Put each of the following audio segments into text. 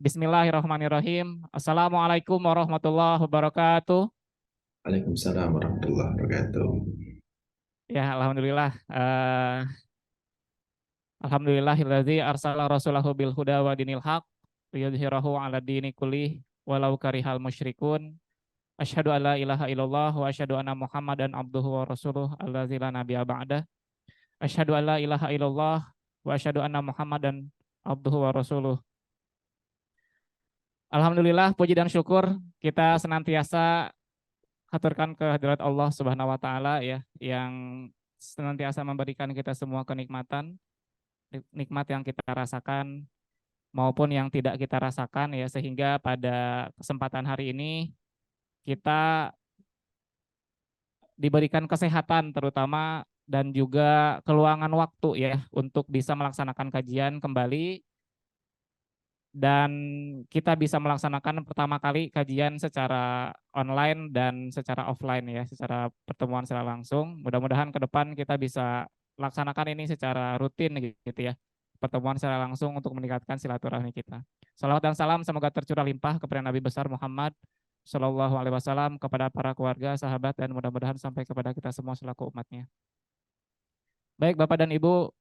Bismillahirrahmanirrahim. Assalamualaikum warahmatullahi wabarakatuh. Waalaikumsalam warahmatullahi wabarakatuh. Ya, alhamdulillah. Alhamdulillahilladzi arsala rasulahu bil huda wa dinil haq liyudhhirahu 'ala dini kullih walau karihal musyrikun. Asyhadu an la ilaha illallah wa asyhadu anna Muhammadan abduhu wa rasuluh allazi la nabiyya ba'dah. Asyhadu an la ilaha illallah wa asyhadu anna Muhammadan abduhu wa rasuluh. Alhamdulillah, puji dan syukur kita senantiasa haturkan kehadirat Allah Subhanahu wa taala ya, yang senantiasa memberikan kita semua kenikmatan, nikmat yang kita rasakan maupun yang tidak kita rasakan ya, sehingga pada kesempatan hari ini kita diberikan kesehatan terutama dan juga keluangan waktu ya untuk bisa melaksanakan kajian kembali, dan kita bisa melaksanakan pertama kali kajian secara online dan secara offline ya, secara pertemuan secara langsung. Mudah-mudahan ke depan kita bisa laksanakan ini secara rutin gitu ya, pertemuan secara langsung untuk meningkatkan silaturahmi kita. Salawat dan salam semoga tercurah limpah kepada Nabi besar Muhammad Shallallahu Alaihi Wasallam, kepada para keluarga, sahabat, dan mudah-mudahan sampai kepada kita semua selaku umatnya. Baik Bapak dan Ibu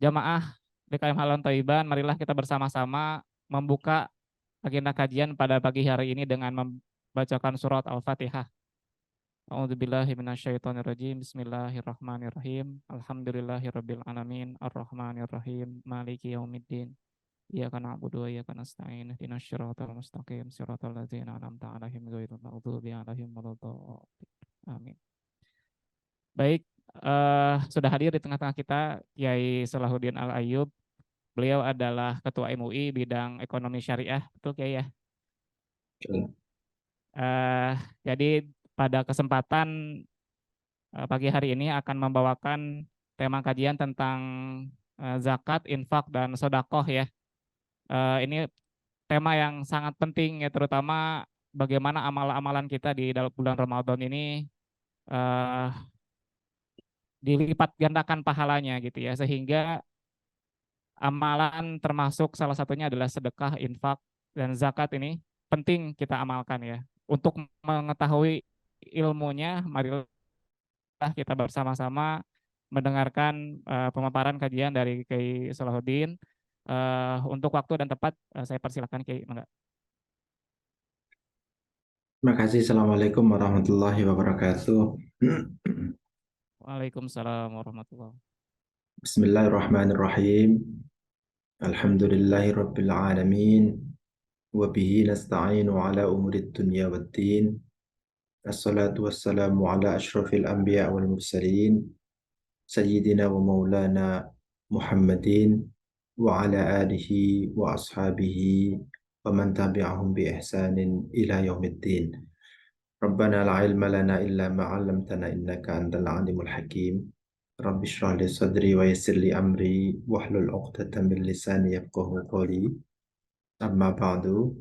jamaah DKM Halon Thaiban, marilah kita bersama-sama membuka agenda kajian pada pagi hari ini dengan membacakan surat Al-Fatihah. A'udzubillahi minasyaitonirrajim. Bismillahirrahmanirrahim. Alhamdulillahirabbil alamin, arrahmanirrahim, maliki yaumiddin. Iyyaka na'budu wa iyyaka nasta'in. Ihdinas siratal mustaqim, siratal ladzina an'amta 'alaihim ghairil maghdubi 'alaihim waladdallin. Amin. Baik, sudah hadir di tengah-tengah kita Kiai Salahuddin Al-Ayyub. Beliau adalah Ketua MUI bidang ekonomi syariah, betul Kiai ya? Jadi pada kesempatan pagi hari ini akan membawakan tema kajian tentang zakat, infak, dan sodakoh ya. Ini tema yang sangat penting ya, terutama bagaimana amalan-amalan kita di dalam bulan Ramadan ini dilipat gandakan pahalanya gitu ya, sehingga amalan termasuk salah satunya adalah sedekah, infak, dan zakat ini penting kita amalkan ya. Untuk mengetahui ilmunya, marilah kita bersama-sama mendengarkan pemaparan kajian dari Kiai Salahuddin. Untuk waktu dan tempat saya persilakan Kiai. Terima kasih. Assalamualaikum warahmatullahi wabarakatuh. Waalaikumsalam warahmatullahi wabarakatuh. Bismillahirrahmanirrahim. Alhamdulillahi rabbil alamin. Wa bihi nasta'inu ala umurid dunya waddin. Assalatu wassalamu ala ashrafil anbiya wal mursalin. Sayyidina wa maulana Muhammadin. Wa ala alihi wa ashabihi. Wa man tabi'ahum bi ihsanin ila yaumiddin. Rabbana la ilma lana illa ma 'allamtana innaka antal alimul hakim. Rabbi shrah li sadri wa yassir li amri wahlul 'uqdatam min lisani yafqahu qawli. Amma ba'du,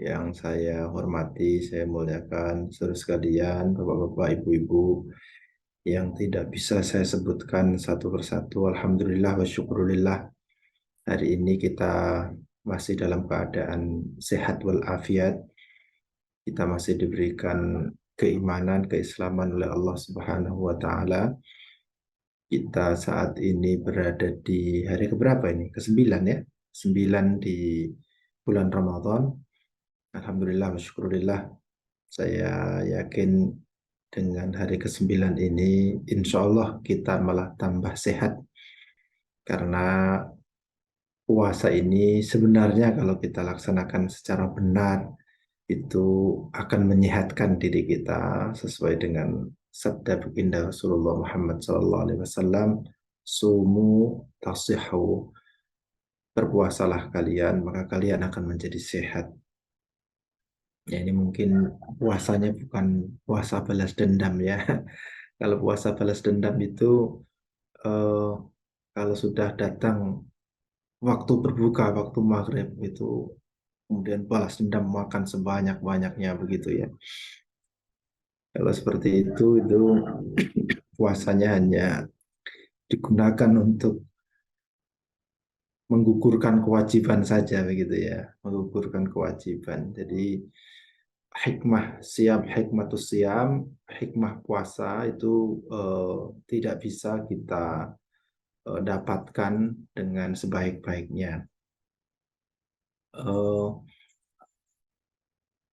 yang saya hormati, saya muliakan saudara sekalian, bapak-bapak, ibu-ibu yang tidak bisa saya sebutkan satu persatu. Alhamdulillah wa syukurillah, hari ini kita masih dalam keadaan sehat walafiat. Kita masih diberikan keimanan, keislaman oleh Allah Subhanahu wa taala. Kita saat ini berada di hari keberapa ini? Ke-9 ya. 9 di bulan Ramadan. Alhamdulillah wa syukurillah. Saya yakin dengan hari ke-9 ini insya Allah kita malah tambah sehat. Karena puasa ini sebenarnya kalau kita laksanakan secara benar itu akan menyehatkan diri kita sesuai dengan sabda baginda Rasulullah Muhammad SAW, sumu tasihu, berpuasalah kalian maka kalian akan menjadi sehat. Ya, ini mungkin puasanya bukan puasa balas dendam ya. Kalau puasa balas dendam itu kalau sudah datang waktu berbuka, waktu maghrib itu kemudian balas dendam, makan sebanyak-banyaknya begitu ya. Kalau seperti itu puasanya hanya digunakan untuk menggugurkan kewajiban saja begitu ya, menggugurkan kewajiban. Jadi hikmah siam, hikmatus siam, hikmah puasa itu tidak bisa kita dapatkan dengan sebaik-baiknya.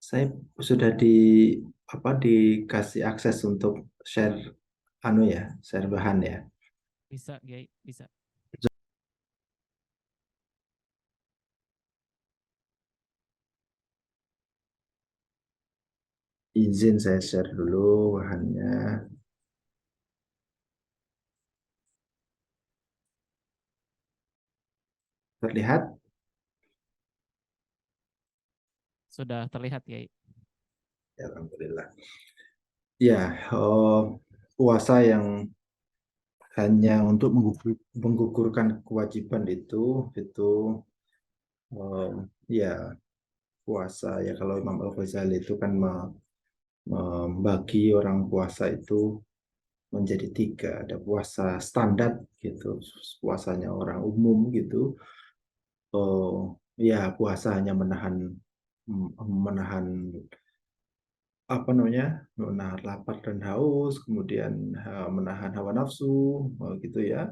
Saya sudah dikasih akses untuk share share bahan ya. Bisa, Kiai, bisa. Izin saya share dulu bahannya. Terlihat? Sudah terlihat, Kiai. Ya, alhamdulillah. Ya, puasa yang hanya untuk menggugurkan kewajiban itu ya puasa ya, kalau Imam Al-Ghazali itu kan membagi orang puasa itu menjadi tiga. Ada puasa standar gitu, puasanya orang umum gitu. Ya puasa hanya menahan menahan apa namanya, menahan lapar dan haus, kemudian menahan hawa nafsu gitu ya,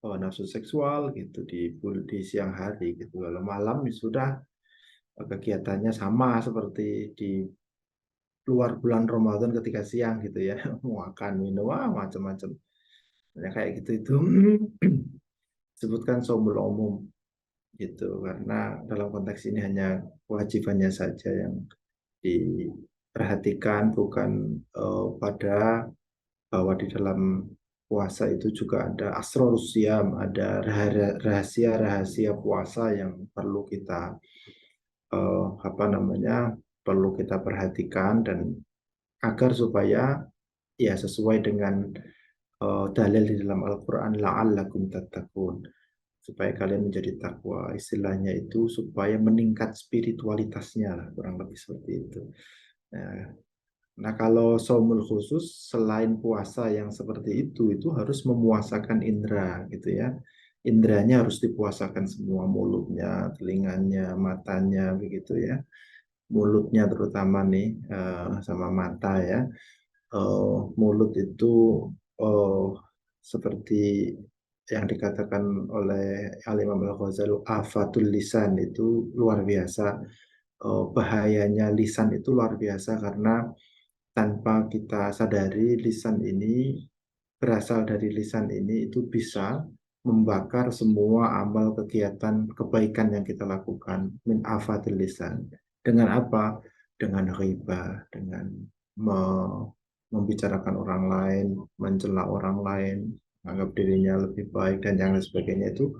hawa nafsu seksual gitu di siang hari gitu. Kalau malam ya sudah kegiatannya sama seperti di luar bulan Ramadan ketika siang gitu ya, makan minum macam-macam. Ya, kayak gitu itu sebutkan sombul umum gitu, karena dalam konteks ini hanya kewajibannya saja yang diperhatikan, bukan pada bahwa di dalam puasa itu juga ada asror siam, ada rahasia-rahasia puasa yang perlu kita apa namanya, perlu kita perhatikan, dan agar supaya ya sesuai dengan dalil di dalam Al-Quran, la'allakum tattaqun, supaya kalian menjadi takwa. Istilahnya itu supaya meningkat spiritualitasnya lah, kurang lebih seperti itu. Nah, kalau saumul khusus selain puasa yang seperti itu harus memuasakan indera gitu ya. Inderanya harus dipuasakan semua, mulutnya, telinganya, matanya begitu ya. Mulutnya terutama nih sama mata ya. Mulut itu eh, seperti yang dikatakan oleh Al-Imam Al-Ghazali, afatul lisan, itu luar biasa. Bahayanya lisan itu luar biasa, karena tanpa kita sadari lisan ini, berasal dari lisan ini itu bisa membakar semua amal kegiatan kebaikan yang kita lakukan. Min afatil lisan. Dengan apa? Dengan ghibah, dengan membicarakan orang lain, mencela orang lain, menganggap dirinya lebih baik dan yang lain sebagainya, itu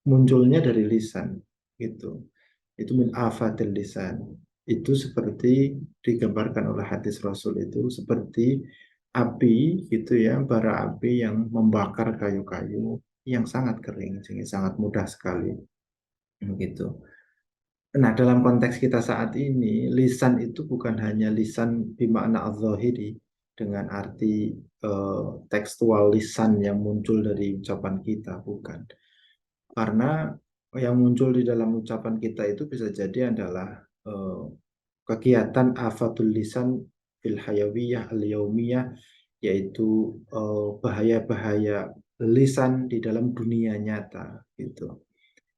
munculnya dari lisan gitu. Itu min afatil lisan. Itu seperti digambarkan oleh hadis Rasul, itu seperti api gitu ya, bara api yang membakar kayu-kayu yang sangat kering, sehingga sangat mudah sekali begitu. Nah, dalam konteks kita saat ini, lisan itu bukan hanya lisan bimakna al-zahiri, dengan arti tekstual lisan yang muncul dari ucapan kita, bukan. Karena yang muncul di dalam ucapan kita itu bisa jadi adalah kegiatan afatul lisan fil hayawiyah al-yaumiyah, yaitu bahaya-bahaya lisan di dalam dunia nyata gitu.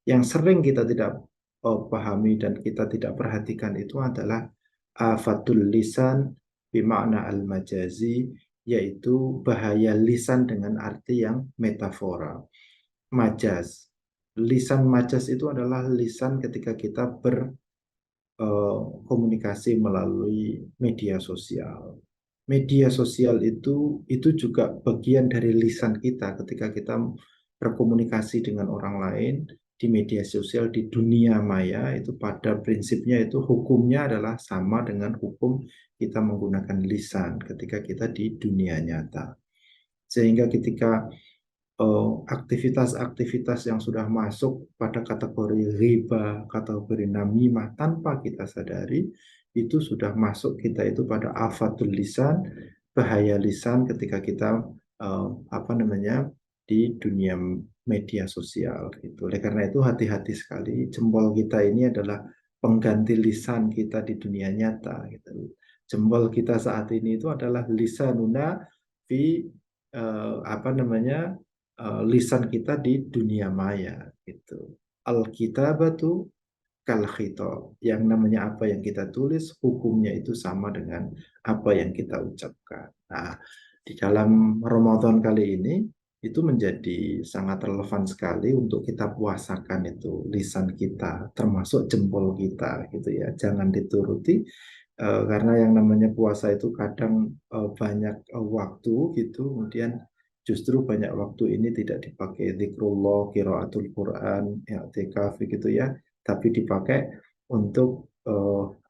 Yang sering kita tidak pahami dan kita tidak perhatikan itu adalah afatul lisan bimakna al-majazi, yaitu bahaya lisan dengan arti yang metafora. Majaz. Lisan majaz itu adalah lisan ketika kita berkomunikasi melalui media sosial. Media sosial itu juga bagian dari lisan kita ketika kita berkomunikasi dengan orang lain di media sosial, di dunia maya. Itu pada prinsipnya itu hukumnya adalah sama dengan hukum kita menggunakan lisan ketika kita di dunia nyata. Sehingga ketika aktivitas-aktivitas yang sudah masuk pada kategori riba, kategori namimah tanpa kita sadari, itu sudah masuk kita itu pada afatul lisan, bahaya lisan ketika kita apa namanya, di dunia media sosial gitu. Oleh karena itu hati-hati sekali, jempol kita ini adalah pengganti lisan kita di dunia nyata gitu. Jempol kita saat ini itu adalah lisanuna fi apa namanya lisan kita di dunia maya gitu. Al-kitabatu kal khitab. Yang namanya apa yang kita tulis, hukumnya itu sama dengan apa yang kita ucapkan. Nah, di dalam Ramadan kali ini itu menjadi sangat relevan sekali untuk kita puasakan itu lisan kita, termasuk jempol kita gitu ya. Jangan dituruti karena yang namanya puasa itu kadang banyak waktu gitu, kemudian justru banyak waktu ini tidak dipakai zikrullah, qiraatul Quran, i'tikaf gitu ya, tapi dipakai untuk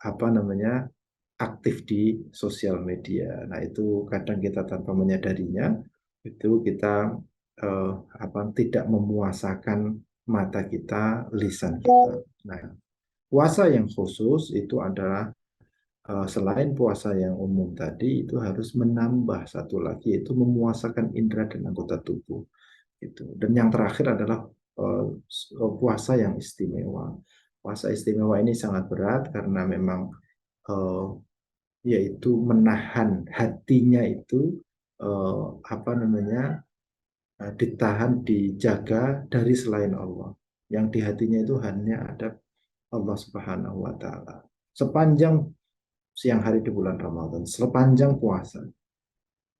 apa namanya aktif di sosial media. Nah itu kadang kita tanpa menyadarinya itu kita apa tidak memuasakan mata kita, lisan kita. Nah puasa yang khusus itu adalah selain puasa yang umum tadi itu harus menambah satu lagi yaitu memuasakan indera dan anggota tubuh itu. Dan yang terakhir adalah puasa yang istimewa. Puasa istimewa ini sangat berat karena memang uh, yaitu menahan hatinya itu apa namanya ditahan, dijaga dari selain Allah. Yang di hatinya itu hanya ada Allah Subhanahu wa taala. Sepanjang siang hari di bulan Ramadan, sepanjang puasa.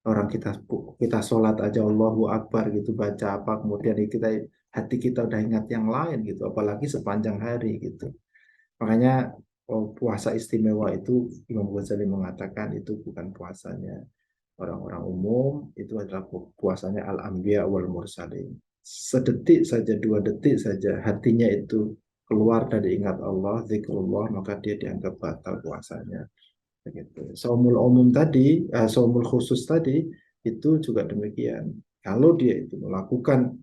Orang kita sholat aja Allahu Akbar gitu, baca apa, kemudian kita hati kita udah ingat yang lain gitu, apalagi sepanjang hari gitu. Makanya puasa istimewa itu Imam Ghazali mengatakan itu bukan puasanya orang-orang umum, itu adalah puasanya al-anbiya wal mursalin. Sedetik saja, 2 detik saja hatinya itu keluar dari ingat Allah, zikrullah, maka dia dianggap batal puasanya. Begitu. Saumul umum tadi, saumul khusus tadi itu juga demikian. Kalau dia itu melakukan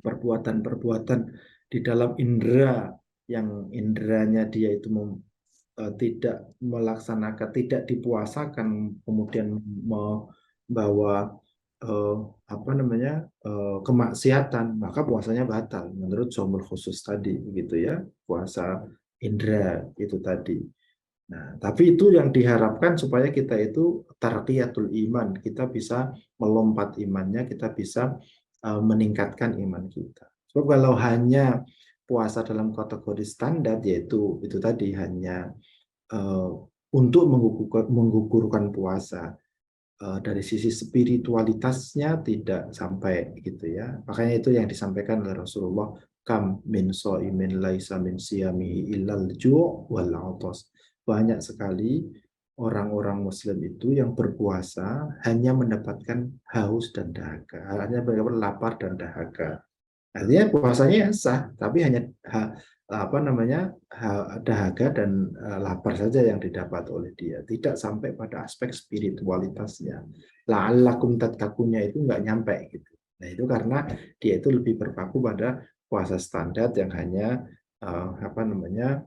perbuatan-perbuatan di dalam indera yang inderanya dia itu tidak melaksanakan, tidak dipuasakan, kemudian membawa apa namanya kemaksiatan, maka puasanya batal menurut saumul khusus tadi, begitu ya, puasa indera itu tadi. Nah, tapi itu yang diharapkan supaya kita itu tarqiyatul iman, kita bisa melompat imannya, kita bisa meningkatkan iman kita. So kalau hanya puasa dalam kategori standar, yaitu itu tadi hanya untuk menggugurkan puasa, dari sisi spiritualitasnya tidak sampai gitu ya. Makanya itu yang disampaikan oleh Rasulullah, kam min shaimin laisa min siyamihi illal ju' wal 'atas. Banyak sekali orang-orang muslim itu yang berpuasa hanya mendapatkan haus dan dahaga, hanya mendapatkan lapar dan dahaga. Artinya puasanya sah, tapi hanya apa namanya dahaga dan lapar saja yang didapat oleh dia, tidak sampai pada aspek spiritualitasnya. La'allakum tattaqunya itu nggak nyampe gitu. Nah itu karena dia itu lebih berpaku pada puasa standar yang hanya apa namanya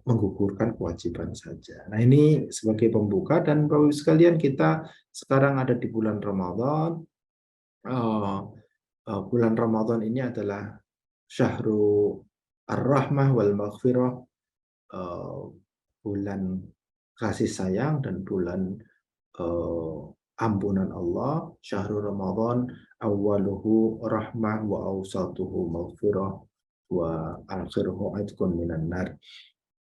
menggugurkan kewajiban saja. Nah ini sebagai pembuka, dan Bapak Ibu sekalian, kita sekarang ada di bulan Ramadan. Bulan Ramadan ini adalah Syahrul Ar-Rahmah wal Maghfirah, bulan kasih sayang dan bulan ampunan Allah. Syahrul Ramadan awaluhu rahmah wa awsatuhu maghfirah wa akhiruhu atqun minan nar.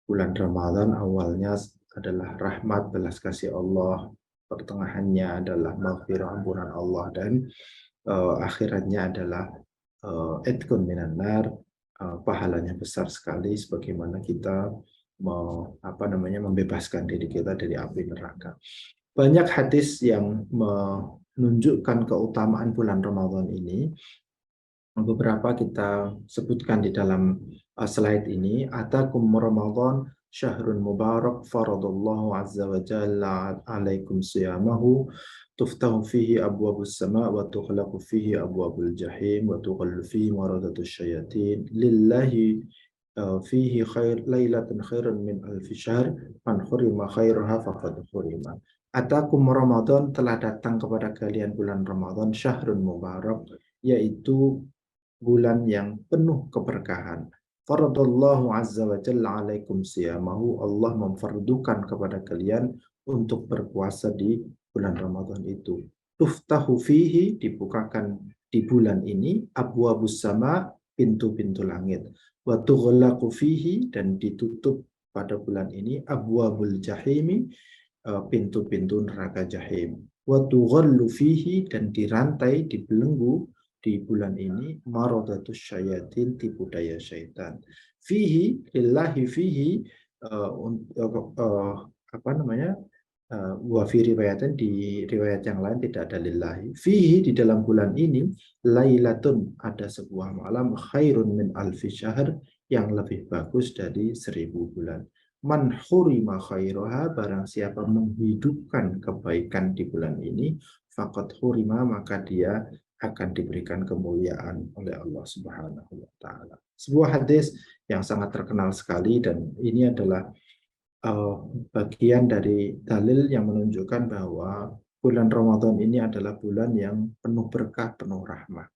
Bulan Ramadan awalnya adalah rahmat, belas kasih Allah, pertengahannya adalah maghfirah, ampunan Allah, dan akhiratnya adalah etkun minan nar, pahalanya besar sekali sebagaimana kita apa namanya membebaskan diri kita dari api neraka. Banyak hadis yang menunjukkan keutamaan bulan Ramadan ini. Beberapa kita sebutkan di dalam slide ini. Atakum Ramadan syahrun mubarak faradallahu azza wa jalla alaikum siyamahu tuftahu fihi abwabus sama wa tughlaqu fihi abwabul jahim wa tughallu fihi maradatus syayatin lillahi fihi khair lailatun khairun min alfi syahr man khurima khairaha faqad khurima. Atakum Ramadan, telah datang kepada kalian bulan Ramadan, syahrun mubarak, yaitu bulan yang penuh keberkahan. Faradallahu azza wa jalla alaikum siyamahu, Allah memfardukan kepada kalian untuk berpuasa di bulan Ramadan itu. Tuftahu fihi, dibukakan di bulan ini, abwabus sama, pintu-pintu langit. Wa tughlaqu fihi, dan ditutup pada bulan ini, abwabul jahimi, pintu-pintu neraka jahim. Wa tughallu fihi, dan dirantai, dibelenggu di bulan ini, maradatus syayatin, tipu daya syaitan. Fihi, lillahi fihi, apa namanya, wa fi riwayatin, di riwayat yang lain tidak ada lillahi. Fihi, di dalam bulan ini, lailatun, ada sebuah malam, khairun min alfi syahr, yang lebih bagus dari 1000 bulan. Man hurima khairoha, barang siapa menghidupkan kebaikan di bulan ini, faqad hurima, maka dia akan diberikan kemuliaan oleh Allah Subhanahu wa taala. Sebuah hadis yang sangat terkenal sekali, dan ini adalah bagian dari dalil yang menunjukkan bahwa bulan Ramadan ini adalah bulan yang penuh berkah, penuh rahmat.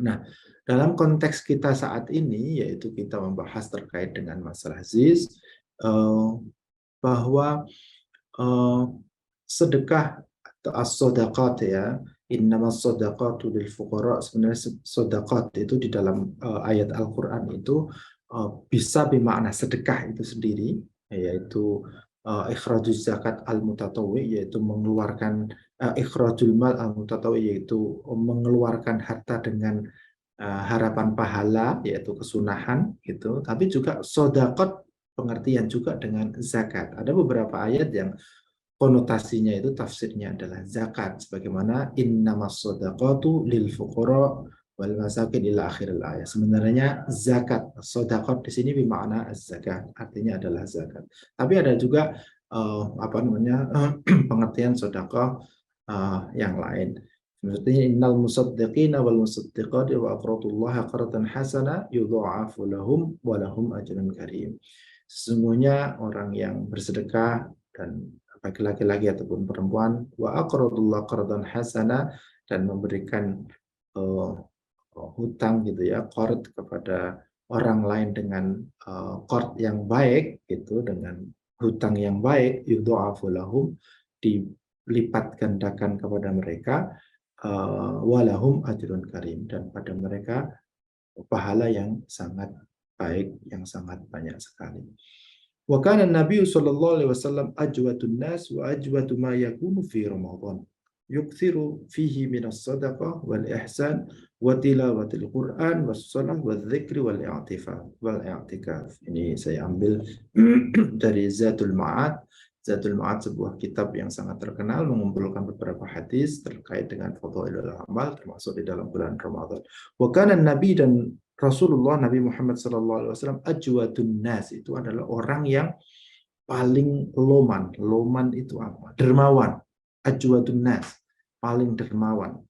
Nah, dalam konteks kita saat ini, yaitu kita membahas terkait dengan masalah ziz, bahwa sedekah atau as-sadaqat, ya, innamas sadaqatu lil fuqara, sebenarnya sedekah itu di dalam ayat Al-Qur'an itu bisa bermakna sedekah itu sendiri, yaitu ikhrajuz zakat al-mutatawwi, yaitu mengeluarkan ikhrajul mal al-mutatawwi, yaitu mengeluarkan harta dengan harapan pahala, yaitu kesunahan gitu. Tapi juga sedekah pengertian juga dengan zakat. Ada beberapa ayat yang konotasinya itu, tafsirnya adalah zakat, sebagaimana innamas shadaqatu lil fuqara wal masakin ila akhir ayat. Sebenarnya zakat, shadaqat di sini bermakna zakat, artinya adalah zakat. Tapi ada juga apa namanya pengertian sedekah yang lain. Seperti innal musaddiqina wal musaddiqati wa aqradullaha qardan hasana yudha'afu lahum wa lahum ajrun karim. Sesungguhnya orang yang bersedekah, dan baik laki-laki ataupun perempuan, wa aqradullah qardan hasana, dan memberikan hutang gitu ya, qard kepada orang lain dengan qard yang baik gitu, dengan hutang yang baik, yudha'afu lahum, dilipat gandakan kepada mereka, walahum ajrun karim, dan pada mereka pahala yang sangat baik, yang sangat banyak sekali. Wa kana Nabi sallallahu alaihi wasallam ajwadun nas wa ajwadu ma yakunu fi Ramadan. Yukthiru fihi minas sadaqah wal ihsan wa tilawatil Quran was shalah wal dzikri wal i'tikaf. Ini saya ambil dari Zadul Ma'ad. Zadul Ma'ad sebuah kitab yang sangat terkenal, mengumpulkan beberapa hadis terkait dengan fadhailul amal, termasuk di dalam bulan Ramadan. Wa kana Nabi, dan Rasulullah Nabi Muhammad SAW, ajwadun nas, itu adalah orang yang paling loman. Loman itu apa? Dermawan. Ajwadun nas, paling dermawan.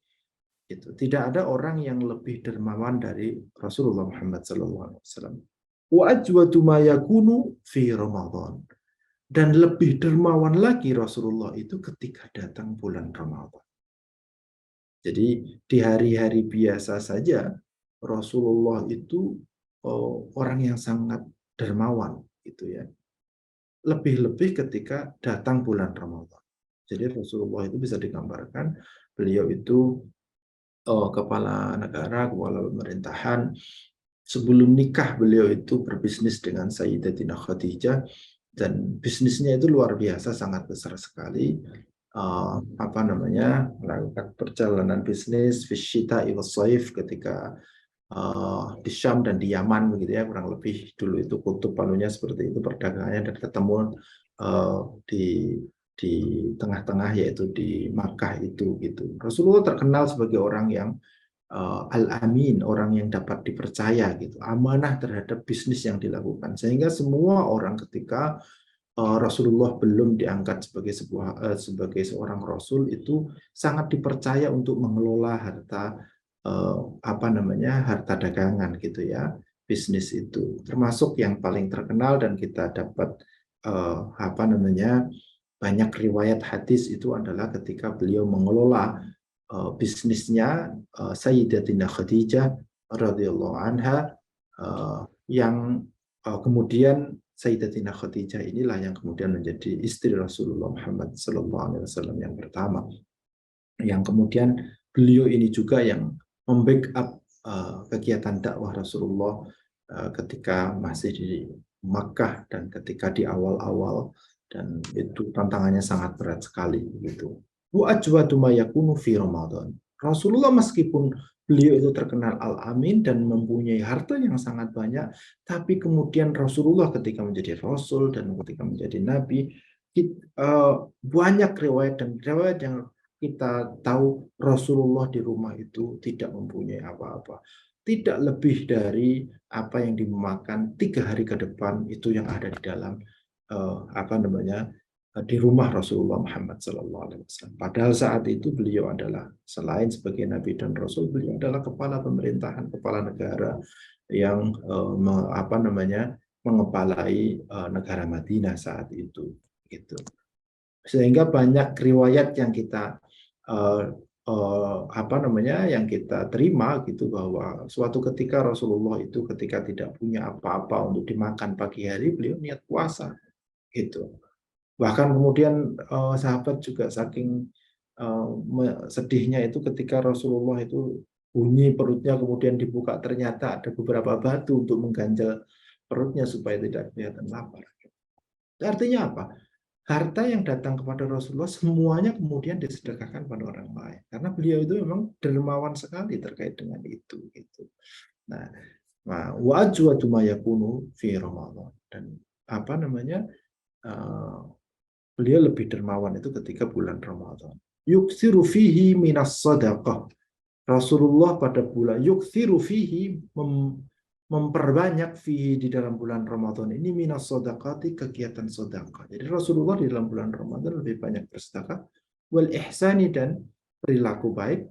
Itu tidak ada orang yang lebih dermawan dari Rasulullah Muhammad SAW. Wa ajwadu ma yakunu fi Ramadan. Dan lebih dermawan lagi Rasulullah itu ketika datang bulan Ramadan. Jadi di hari-hari biasa saja Rasulullah itu orang yang sangat dermawan gitu ya. Lebih-lebih ketika datang bulan Ramadan. Jadi Rasulullah itu bisa digambarkan beliau itu kepala negara, kepala pemerintahan. Sebelum nikah beliau itu berbisnis dengan Sayyidatina Khadijah, dan bisnisnya itu luar biasa, sangat besar sekali. Apa namanya, melakukan perjalanan bisnis fisyita iwasaif, ketika di Syam dan di Yaman begitu ya, kurang lebih dulu itu kutub panunya seperti itu perdagangannya, dan ketemu di tengah-tengah, yaitu di Makkah itu gitu. Rasulullah terkenal sebagai orang yang al-amin, orang yang dapat dipercaya gitu, amanah terhadap bisnis yang dilakukan, sehingga semua orang ketika Rasulullah belum diangkat sebagai seorang rasul itu sangat dipercaya untuk mengelola harta apa namanya, harta dagangan gitu ya, bisnis itu, termasuk yang paling terkenal dan kita dapat apa namanya, banyak riwayat hadis itu adalah ketika beliau mengelola bisnisnya Sayyidatina Khadijah radhiyallahu anha, yang kemudian Sayyidatina Khadijah inilah yang kemudian menjadi istri Rasulullah Muhammad SAW yang pertama, yang kemudian beliau ini juga yang membackup kegiatan dakwah Rasulullah ketika masih di Makkah dan ketika di awal-awal, dan itu tantangannya sangat berat sekali gitu. Wa ajwadu ma yakunu fi Ramadan. Rasulullah meskipun beliau itu terkenal Al-Amin dan mempunyai harta yang sangat banyak, tapi kemudian Rasulullah ketika menjadi Rasul dan ketika menjadi Nabi, banyak riwayat dan riwayat yang kita tahu Rasulullah di rumah itu tidak mempunyai apa-apa. Tidak lebih dari apa yang dimakan 3 hari ke depan itu yang ada di dalam di rumah Rasulullah Muhammad SAW. Padahal saat itu beliau adalah selain sebagai Nabi dan Rasul, beliau adalah kepala pemerintahan, kepala negara yang mengepalai negara Madinah saat itu. Gitu. Sehingga banyak riwayat yang kita yang kita terima gitu, bahwa suatu ketika Rasulullah itu ketika tidak punya apa-apa untuk dimakan pagi hari, beliau niat puasa gitu. Bahkan kemudian sahabat juga saking sedihnya itu ketika Rasulullah itu bunyi perutnya kemudian dibuka, ternyata ada beberapa batu untuk mengganjal perutnya supaya tidak kelihatan lapar. Artinya apa? Harta yang datang kepada Rasulullah semuanya kemudian disedekahkan pada orang lain, karena beliau itu memang dermawan sekali terkait dengan itu gitu. Nah, wa ajwadu ma yakunu fi Ramadan, dan beliau lebih dermawan itu ketika bulan Ramadan. Yuksiru fihi minas sadaqah. Rasulullah pada bulan yuksiru fihi memperbanyak fihi di dalam bulan Ramadan ini minas sadaqati, kegiatan sedekah. Jadi Rasulullah di dalam bulan Ramadan lebih banyak bersedekah, wal ihsani, dan perilaku baik,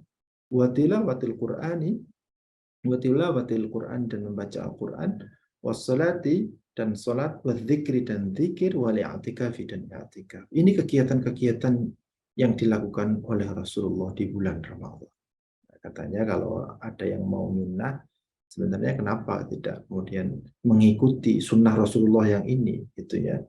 wa tilawatil Qur'ani, wa tilawatil Qur'an, dan membaca Al-Qur'an, wassalati, dan salat, wa dzikri, dan zikir, wal i'tikafi, dan i'tikaf. Ini kegiatan-kegiatan yang dilakukan oleh Rasulullah di bulan Ramadan. Katanya kalau ada yang mau minnah, sebenarnya kenapa tidak kemudian mengikuti sunnah Rasulullah yang ini, gitu ya?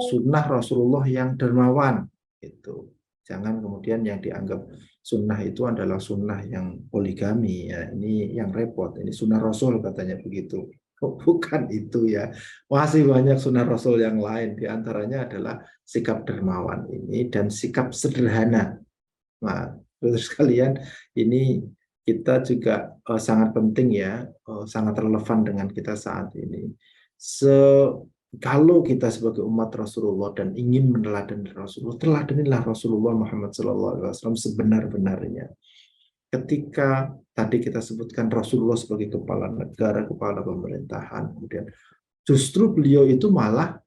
Sunnah Rasulullah yang dermawan, itu. Jangan kemudian yang dianggap sunnah itu adalah sunnah yang poligami, ya. Ini yang repot. Ini sunnah Rasul katanya begitu. Bukan itu ya. Masih banyak sunnah Rasul yang lain. Di antaranya adalah sikap dermawan ini dan sikap sederhana. Nah, terus kalian, ini kita juga sangat penting ya, sangat relevan dengan kita saat ini. Kalau kita sebagai umat Rasulullah dan ingin meneladani Rasulullah, teladanilah Rasulullah Muhammad SAW sebenar-benarnya. Ketika tadi kita sebutkan Rasulullah sebagai kepala negara, kepala pemerintahan, kemudian justru beliau itu malah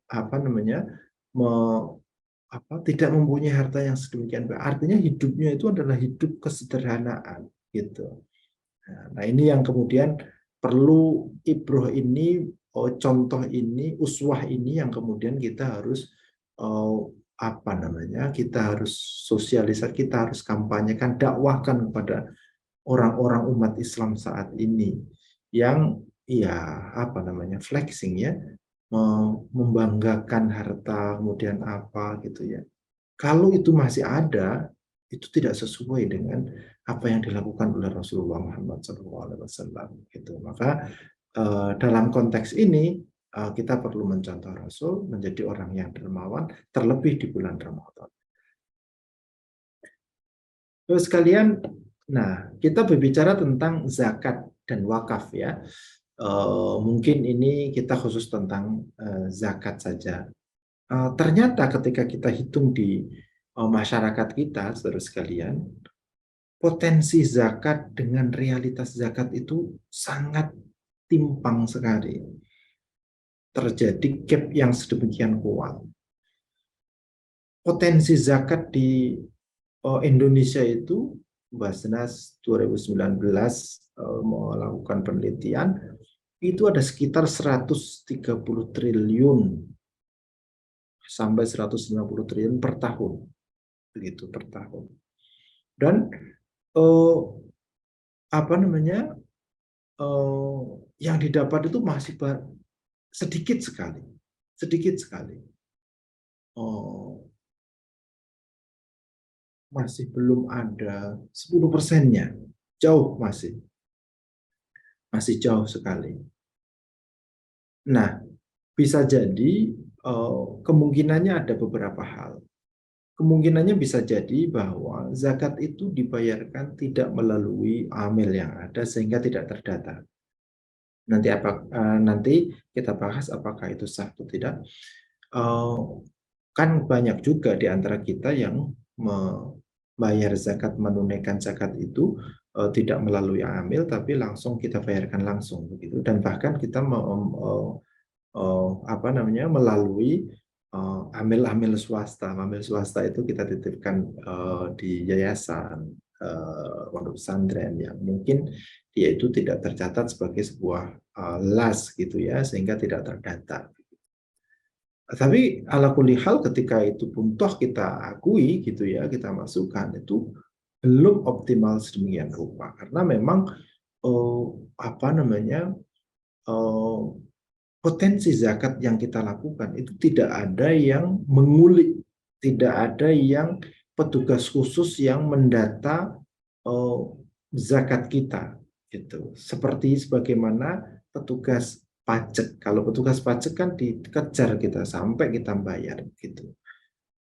tidak mempunyai harta yang sedemikian banyak. Artinya hidupnya itu adalah hidup kesederhanaan gitu. Nah, ini yang kemudian perlu ibroh ini, contoh ini, uswah ini yang kemudian kita harus kita harus sosialisasi, kita harus kampanyekan, dakwahkan kepada orang-orang umat Islam saat ini yang flexing ya, membanggakan harta, kemudian apa gitu ya. Kalau itu masih ada, itu tidak sesuai dengan apa yang dilakukan oleh Rasulullah Muhammad SAW. Gitu. Maka dalam konteks ini kita perlu mencontoh Rasul menjadi orang yang dermawan, terlebih di bulan Ramadan. Terus kalian, nah kita berbicara tentang zakat dan wakaf ya. Mungkin ini kita khusus tentang zakat saja. Ternyata ketika kita hitung di masyarakat kita, saudara sekalian, potensi zakat dengan realitas zakat itu sangat timpang sekali. Terjadi gap yang sedemikian kuat. Potensi zakat di Indonesia itu, Basnas 2019 melakukan penelitian, itu ada sekitar 130 triliun sampai 190 triliun per tahun, begitu per tahun. Dan apa namanya, yang didapat itu masih sedikit sekali, sedikit sekali. Masih belum ada 10%-nya, jauh masih jauh sekali. Nah, bisa jadi kemungkinannya ada beberapa hal. Kemungkinannya bisa jadi bahwa zakat itu dibayarkan tidak melalui amil yang ada sehingga tidak terdata. Nanti kita bahas apakah itu sah atau tidak. Kan banyak juga di antara kita yang membayar zakat, menunaikan zakat itu tidak melalui amil tapi langsung kita bayarkan langsung begitu, dan bahkan kita melalui amil swasta. Amil swasta itu kita titipkan di yayasan, pondok pesantren yang mungkin dia itu tidak tercatat sebagai sebuah las gitu ya, sehingga tidak terdata. Tapi ala kulli hal ketika itu pun toh kita akui gitu ya, kita masukkan, itu belum optimal sedemikian rupa karena memang potensi zakat yang kita lakukan itu tidak ada yang mengulik, tidak ada yang petugas khusus yang mendata zakat kita gitu. Seperti sebagaimana petugas pajak. Kalau petugas pajak kan dikejar kita sampai kita bayar gitu.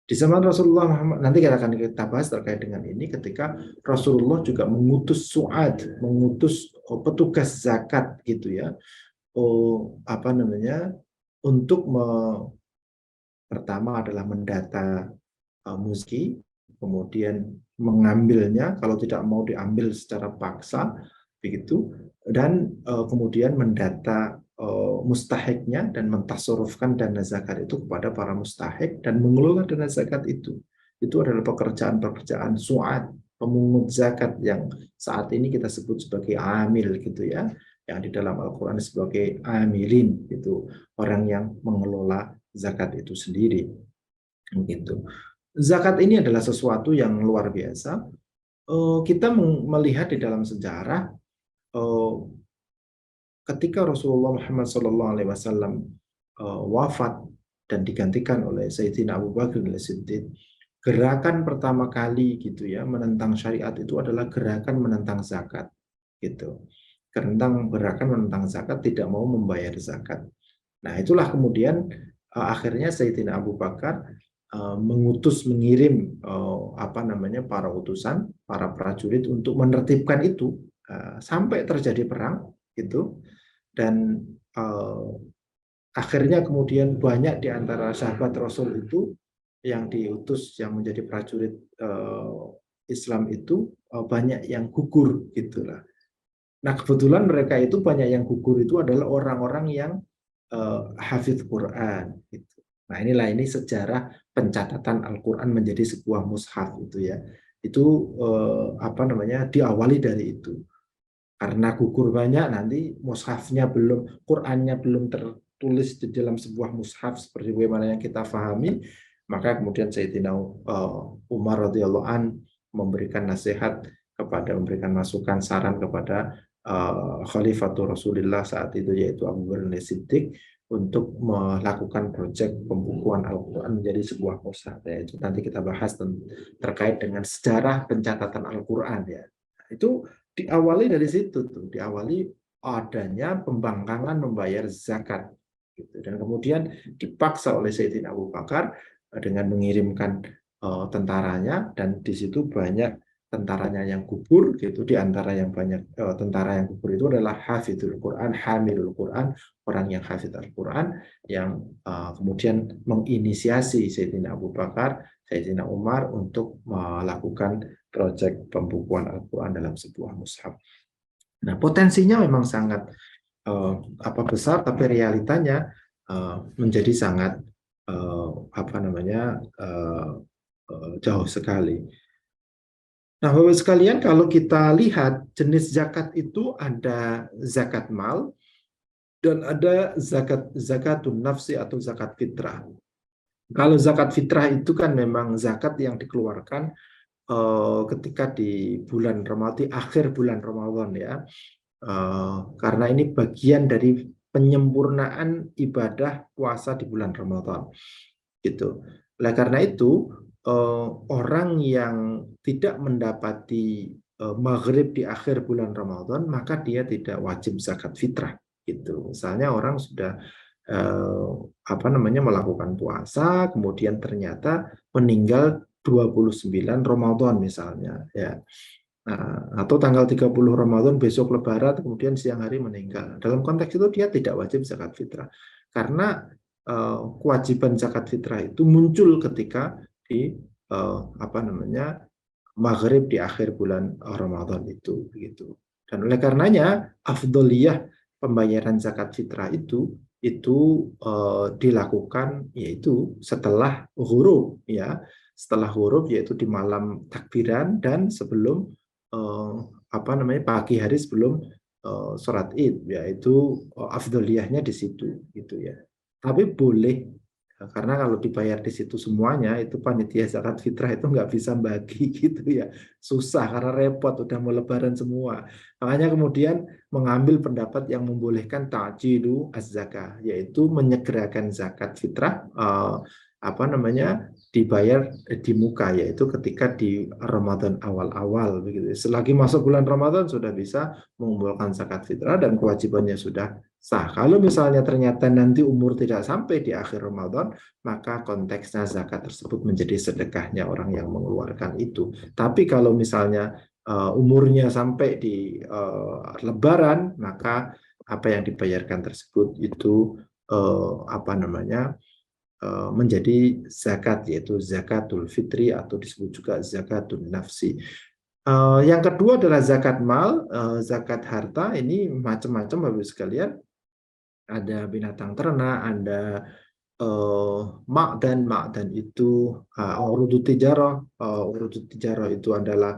Di zaman Rasulullah Muhammad, nanti kita bahas terkait dengan ini, ketika Rasulullah juga mengutus su'ad, mengutus petugas zakat gitu ya, untuk pertama adalah mendata muski, kemudian mengambilnya kalau tidak mau diambil secara paksa begitu, dan kemudian mendata mustahiknya dan mentasarufkan dana zakat itu kepada para mustahik dan mengelola dana zakat itu. Itu adalah pekerjaan su'ad, pemungut zakat yang saat ini kita sebut sebagai amil gitu ya, yang di dalam Al-Quran sebagai amilin, itu orang yang mengelola zakat itu sendiri. Gitu. Zakat ini adalah sesuatu yang luar biasa. Kita melihat di dalam sejarah ketika Rasulullah Muhammad SAW wafat dan digantikan oleh Sayyidina Abu Bakar As-Siddiq, gerakan pertama kali gitu ya menentang syariat itu adalah gerakan menentang zakat gitu. Gerakan menentang zakat, tidak mau membayar zakat. Nah, itulah kemudian akhirnya Sayyidina Abu Bakar mengirim para utusan, para prajurit untuk menertibkan itu sampai terjadi perang gitu. Dan akhirnya kemudian banyak di antara sahabat Rasul itu yang diutus, yang menjadi prajurit Islam itu banyak yang gugur gitulah. Nah, kebetulan mereka itu banyak yang gugur itu adalah orang-orang yang hafidz Quran gitu. Nah, ini sejarah pencatatan Al-Quran menjadi sebuah mushaf itu ya. Itu diawali dari itu. Karena gugur banyak, nanti mushafnya belum, Qurannya belum tertulis di dalam sebuah mushaf seperti bagaimana yang kita pahami, maka kemudian Sayyidina Umar radhiyallahu an memberikan nasihat memberikan masukan, saran kepada Khalifatul Rasulullah saat itu, yaitu Abu Bakar As-Siddiq, untuk melakukan proyek pembukuan Al-Quran menjadi sebuah mushaf. Ya, itu nanti kita bahas terkait dengan sejarah pencatatan Al-Quran ya. Itu diawali dari situ tuh, diawali adanya pembangkangan membayar zakat gitu. Dan kemudian dipaksa oleh Sayyidina Abu Bakar dengan mengirimkan tentaranya, dan di situ banyak tentaranya yang gugur gitu. Di antara yang banyak tentara yang gugur itu adalah hafidhul Quran, hamilul Quran, orang yang hafidh Al-Quran, yang kemudian menginisiasi Sayyidina Abu Bakar, Sayyidina Umar untuk melakukan proyek pembukuan Al-Quran dalam sebuah mushaf. Nah, potensinya memang sangat besar, tapi realitanya menjadi sangat jauh sekali. Nah, Bapak sekalian, kalau kita lihat jenis zakat itu ada zakat mal dan ada zakatun nafsi atau zakat fitrah. Kalau zakat fitrah itu kan memang zakat yang dikeluarkan ketika di bulan Ramadan, akhir bulan Ramadan ya. Karena ini bagian dari penyempurnaan ibadah puasa di bulan Ramadan gitu. Oleh karena itu orang yang tidak mendapati maghrib di akhir bulan Ramadan maka dia tidak wajib zakat fitrah gitu. Misalnya orang sudah eh, melakukan puasa kemudian ternyata meninggal 29 Ramadan misalnya ya. Nah, atau tanggal 30 Ramadan besok Lebaran kemudian siang hari meninggal. Dalam konteks itu dia tidak wajib zakat fitrah. Karena kewajiban zakat fitrah itu muncul ketika di maghrib di akhir bulan Ramadan itu begitu. Dan oleh karenanya afdoliyah pembayaran zakat fitrah itu dilakukan yaitu setelah huruf ya, setelah huruf yaitu di malam takbiran dan sebelum pagi hari sebelum sholat Id, yaitu afdoliyahnya di situ gitu ya. Tapi boleh karena kalau dibayar di situ semuanya itu panitia zakat fitrah itu nggak bisa bagi gitu ya, susah karena repot udah mau lebaran semua. Makanya kemudian mengambil pendapat yang membolehkan ta'jilu az-zakah, yaitu menyegerakan zakat fitrah dibayar di muka, yaitu ketika di Ramadan awal-awal begitu. Selagi masuk bulan Ramadan sudah bisa mengumpulkan zakat fitrah dan kewajibannya sudah sah. Kalau misalnya ternyata nanti umur tidak sampai di akhir Ramadan, maka konteksnya zakat tersebut menjadi sedekahnya orang yang mengeluarkan itu. Tapi kalau misalnya umurnya sampai di Lebaran, maka apa yang dibayarkan tersebut itu menjadi zakat, yaitu zakatul fitri atau disebut juga zakatul nafsi. Yang kedua adalah zakat mal, zakat harta. Ini macam-macam Bapak sekalian. Ada binatang ternak, ada makdan itu urudut tijarah. Urudut tijarah itu adalah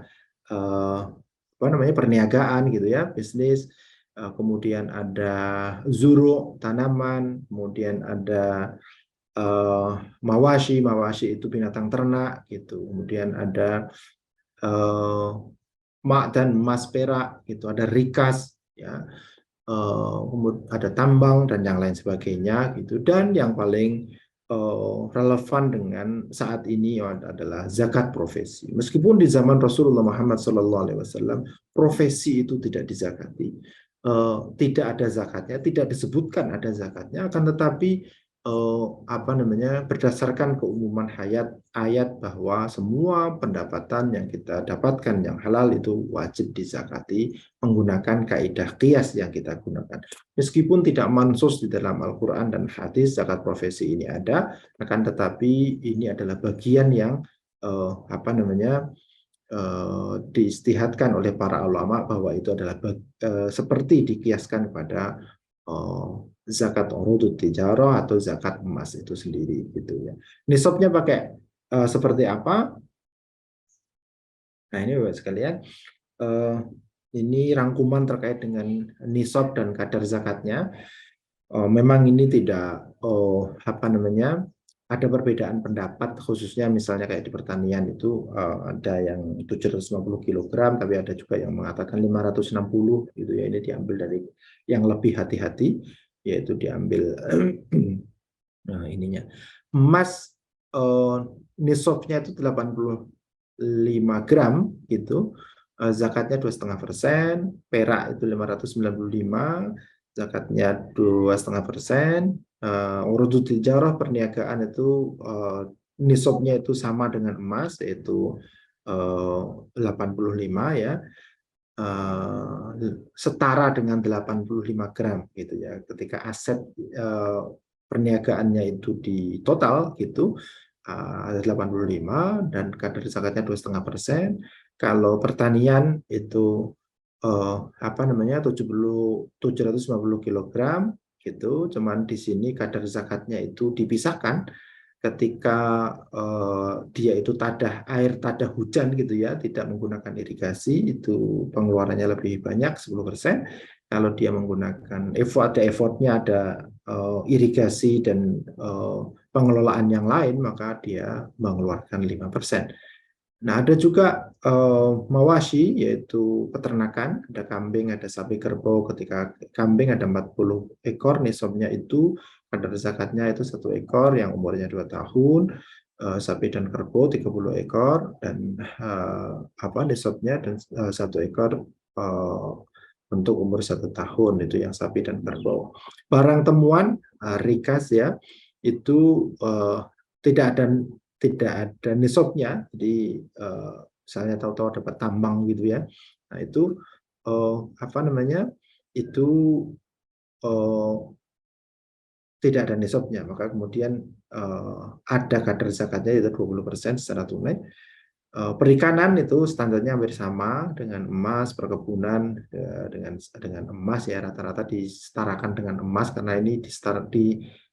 perniagaan gitu ya, bisnis. Kemudian ada zuru, tanaman. Kemudian ada mawashi itu binatang ternak gitu. Kemudian ada mak dan emas perak gitu, ada rikas ya, kemudian ada tambang dan yang lain sebagainya gitu. Dan yang paling relevan dengan saat ini adalah zakat profesi. Meskipun di zaman Rasulullah Muhammad SAW profesi itu tidak dizakati, tidak ada zakatnya, tidak disebutkan ada zakatnya, akan tetapi berdasarkan keumuman ayat bahwa semua pendapatan yang kita dapatkan yang halal itu wajib dizakati menggunakan kaidah qiyas yang kita gunakan. Meskipun tidak mansus di dalam Al-Quran dan hadis zakat profesi ini ada, akan tetapi ini adalah bagian yang diistihadkan oleh para ulama bahwa itu adalah seperti dikiaskan pada zakat urudut tijarah atau zakat emas itu sendiri gitu ya. Nisabnya pakai seperti apa? Nah, ini Bapak sekalian, ini rangkuman terkait dengan nisab dan kadar zakatnya. Memang ini tidak ada perbedaan pendapat, khususnya misalnya kayak di pertanian itu ada yang 750 kg, tapi ada juga yang mengatakan 560 gitu ya. Ini diambil dari yang lebih hati-hati, yaitu diambil nah ininya. Emas nisabnya itu 85 gram gitu. Zakatnya 2,5%, perak itu 595, zakatnya 2,5%. Urudut tijarah perniagaan itu nisabnya itu sama dengan emas, yaitu 85 ya, setara dengan 85 gram gitu ya. Ketika aset perniagaannya itu di total gitu ada 85 dan kadar zakatnya 2,5%. Kalau pertanian itu 750 kg gitu. Cuman di sini kadar zakatnya itu dipisahkan ketika dia itu air tadah hujan gitu ya, tidak menggunakan irigasi, itu pengeluarannya lebih banyak 10%. Kalau dia menggunakan ada effortnya, ada irigasi dan pengelolaan yang lain, maka dia mengeluarkan 5%. Nah, ada juga mawashi, yaitu peternakan, ada kambing, ada sapi kerbau. Ketika kambing ada 40 ekor, nisabnya itu kadar zakatnya itu 1 ekor yang umurnya 2 tahun, sapi dan kerbau 30 ekor, dan nisabnya dan 1 ekor untuk umur 1 tahun, itu yang sapi dan kerbau. Barang temuan rikas ya, itu tidak ada nisabnya, jadi misalnya tahu-tahu dapat tambang gitu ya, nah itu itu tidak ada nisabnya, maka kemudian ada kadar zakatnya yaitu 20% secara tunai. Perikanan itu standarnya hampir sama dengan emas, perkebunan dengan emas ya, rata-rata disetarakan dengan emas, karena ini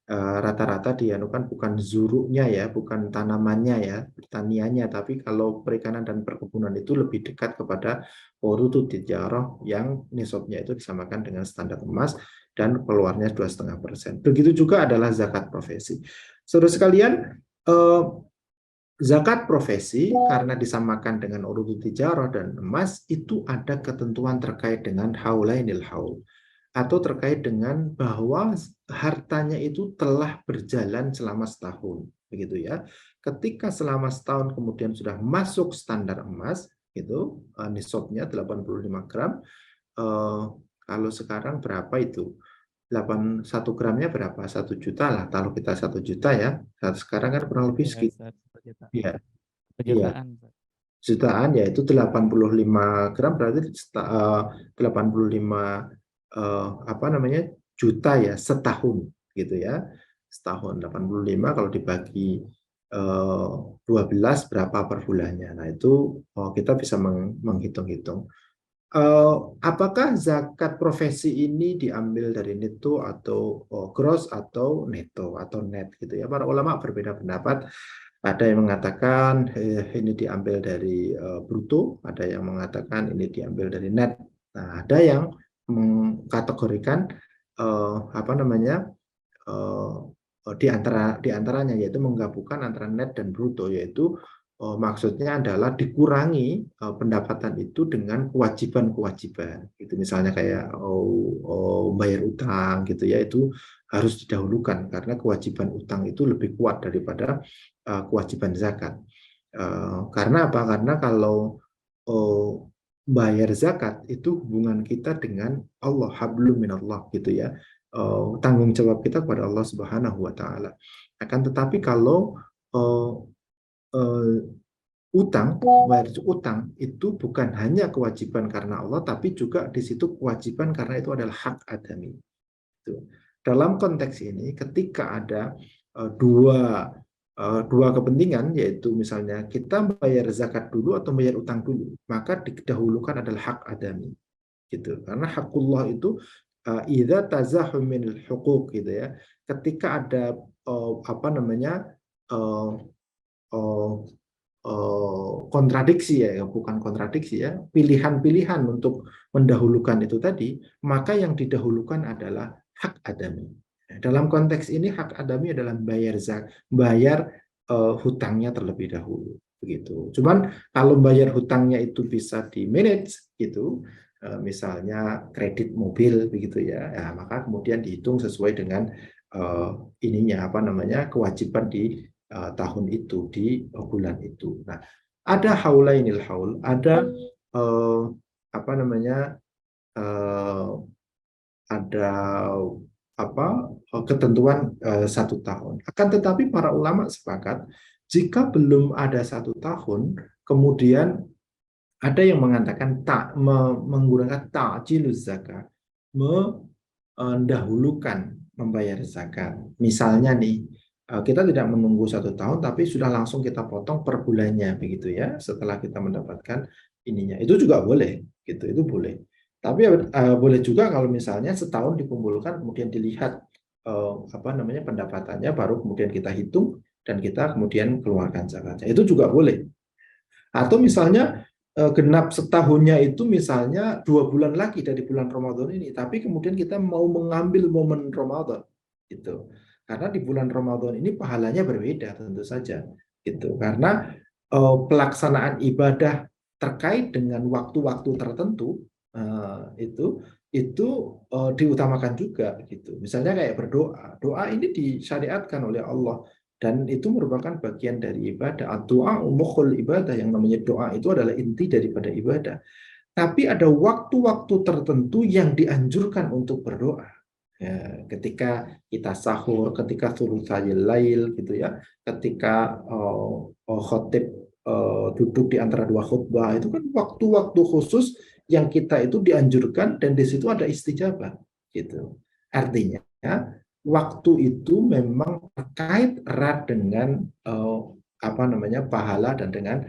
rata-rata dianukan bukan zuruknya ya, bukan tanamannya ya, pertaniannya, tapi kalau perikanan dan perkebunan itu lebih dekat kepada urutut tijarah yang nisabnya itu disamakan dengan standar emas dan keluarnya 2,5%. Begitu juga adalah zakat profesi. Saudara sekalian, zakat profesi karena disamakan dengan urut tijarah dan emas, itu ada ketentuan terkait dengan haulainil haul, atau terkait dengan bahwa hartanya itu telah berjalan selama setahun, begitu ya. Ketika selama setahun kemudian sudah masuk standar emas, itu nisabnya 85 gram. Kalau sekarang berapa itu? 1 gramnya berapa? 1 juta lah. Kalau kita 1 juta ya. Sekarang kan kurang lebih Ya, sekitar, Ustaz, 1 juta. ya, iya, Jutaan. Ustaz. jutaan, yaitu 85 gram berarti 85 juta ya setahun gitu ya. Setahun 85 kalau dibagi 12 berapa per bulannya. Nah, itu kita bisa menghitung-hitung. Apakah zakat profesi ini diambil dari neto atau gross atau neto atau net gitu ya. Para ulama berbeda pendapat. Ada yang mengatakan ini diambil dari bruto, ada yang mengatakan ini diambil dari net. Nah, ada yang mengkategorikan di antaranya, yaitu menggabungkan antara net dan bruto, yaitu maksudnya adalah dikurangi pendapatan itu dengan kewajiban-kewajiban. Itu misalnya kayak bayar utang gitu ya, itu harus didahulukan karena kewajiban utang itu lebih kuat daripada kewajiban zakat. Karena apa? Karena kalau bayar zakat itu hubungan kita dengan Allah, hablum minallah gitu ya. Tanggung jawab kita kepada Allah Subhanahu wa taala. Akan tetapi kalau bayar utang itu bukan hanya kewajiban karena Allah, tapi juga di situ kewajiban karena itu adalah hak adami. Dalam konteks ini, ketika ada dua kepentingan, yaitu misalnya kita bayar zakat dulu atau bayar utang dulu, maka didahulukan adalah hak adami. Gitu. Karena hakullah itu idza tazahum minal huquq gitu ya. Ketika ada kontradiksi ya, bukan kontradiksi ya, pilihan-pilihan untuk mendahulukan itu tadi, maka yang didahulukan adalah hak adami. Dalam konteks ini hak adami adalah bayar hutangnya terlebih dahulu, begitu. Cuman kalau bayar hutangnya itu bisa di manage gitu, misalnya kredit mobil begitu ya, maka kemudian dihitung sesuai dengan kewajiban di tahun itu, di bulan itu. Nah, ada haulainil haul, ada ada ketentuan 1 tahun. Akan tetapi para ulama sepakat jika belum ada 1 tahun, kemudian ada yang mengatakan menggunakan ta'jiluz zakat, mendahulukan membayar zakat. Misalnya nih, kita tidak menunggu 1 tahun, tapi sudah langsung kita potong per bulannya, begitu ya. Setelah kita mendapatkan ininya, itu juga boleh, gitu. Itu boleh. Tapi boleh juga kalau misalnya setahun dikumpulkan, kemudian dilihat pendapatannya, baru kemudian kita hitung dan kita kemudian keluarkan zakatnya. Itu juga boleh. Atau misalnya genap setahunnya itu misalnya 2 bulan lagi dari bulan Ramadan ini, tapi kemudian kita mau mengambil momen Ramadan gitu. Karena di bulan Ramadan ini pahalanya berbeda tentu saja gitu. Karena pelaksanaan ibadah terkait dengan waktu-waktu tertentu itu diutamakan juga gitu. Misalnya kayak berdoa. Doa ini disyariatkan oleh Allah dan itu merupakan bagian dari ibadah. Doa mukhul ibadah, yang namanya doa itu adalah inti daripada ibadah. Tapi ada waktu-waktu tertentu yang dianjurkan untuk berdoa. Ya, ketika kita sahur, ketika thulutsayil lail gitu ya, ketika khotib duduk di antara dua khutbah, itu kan waktu-waktu khusus yang kita itu dianjurkan dan di situ ada istijabah gitu. Artinya waktu itu memang terkait erat dengan apa namanya pahala dan dengan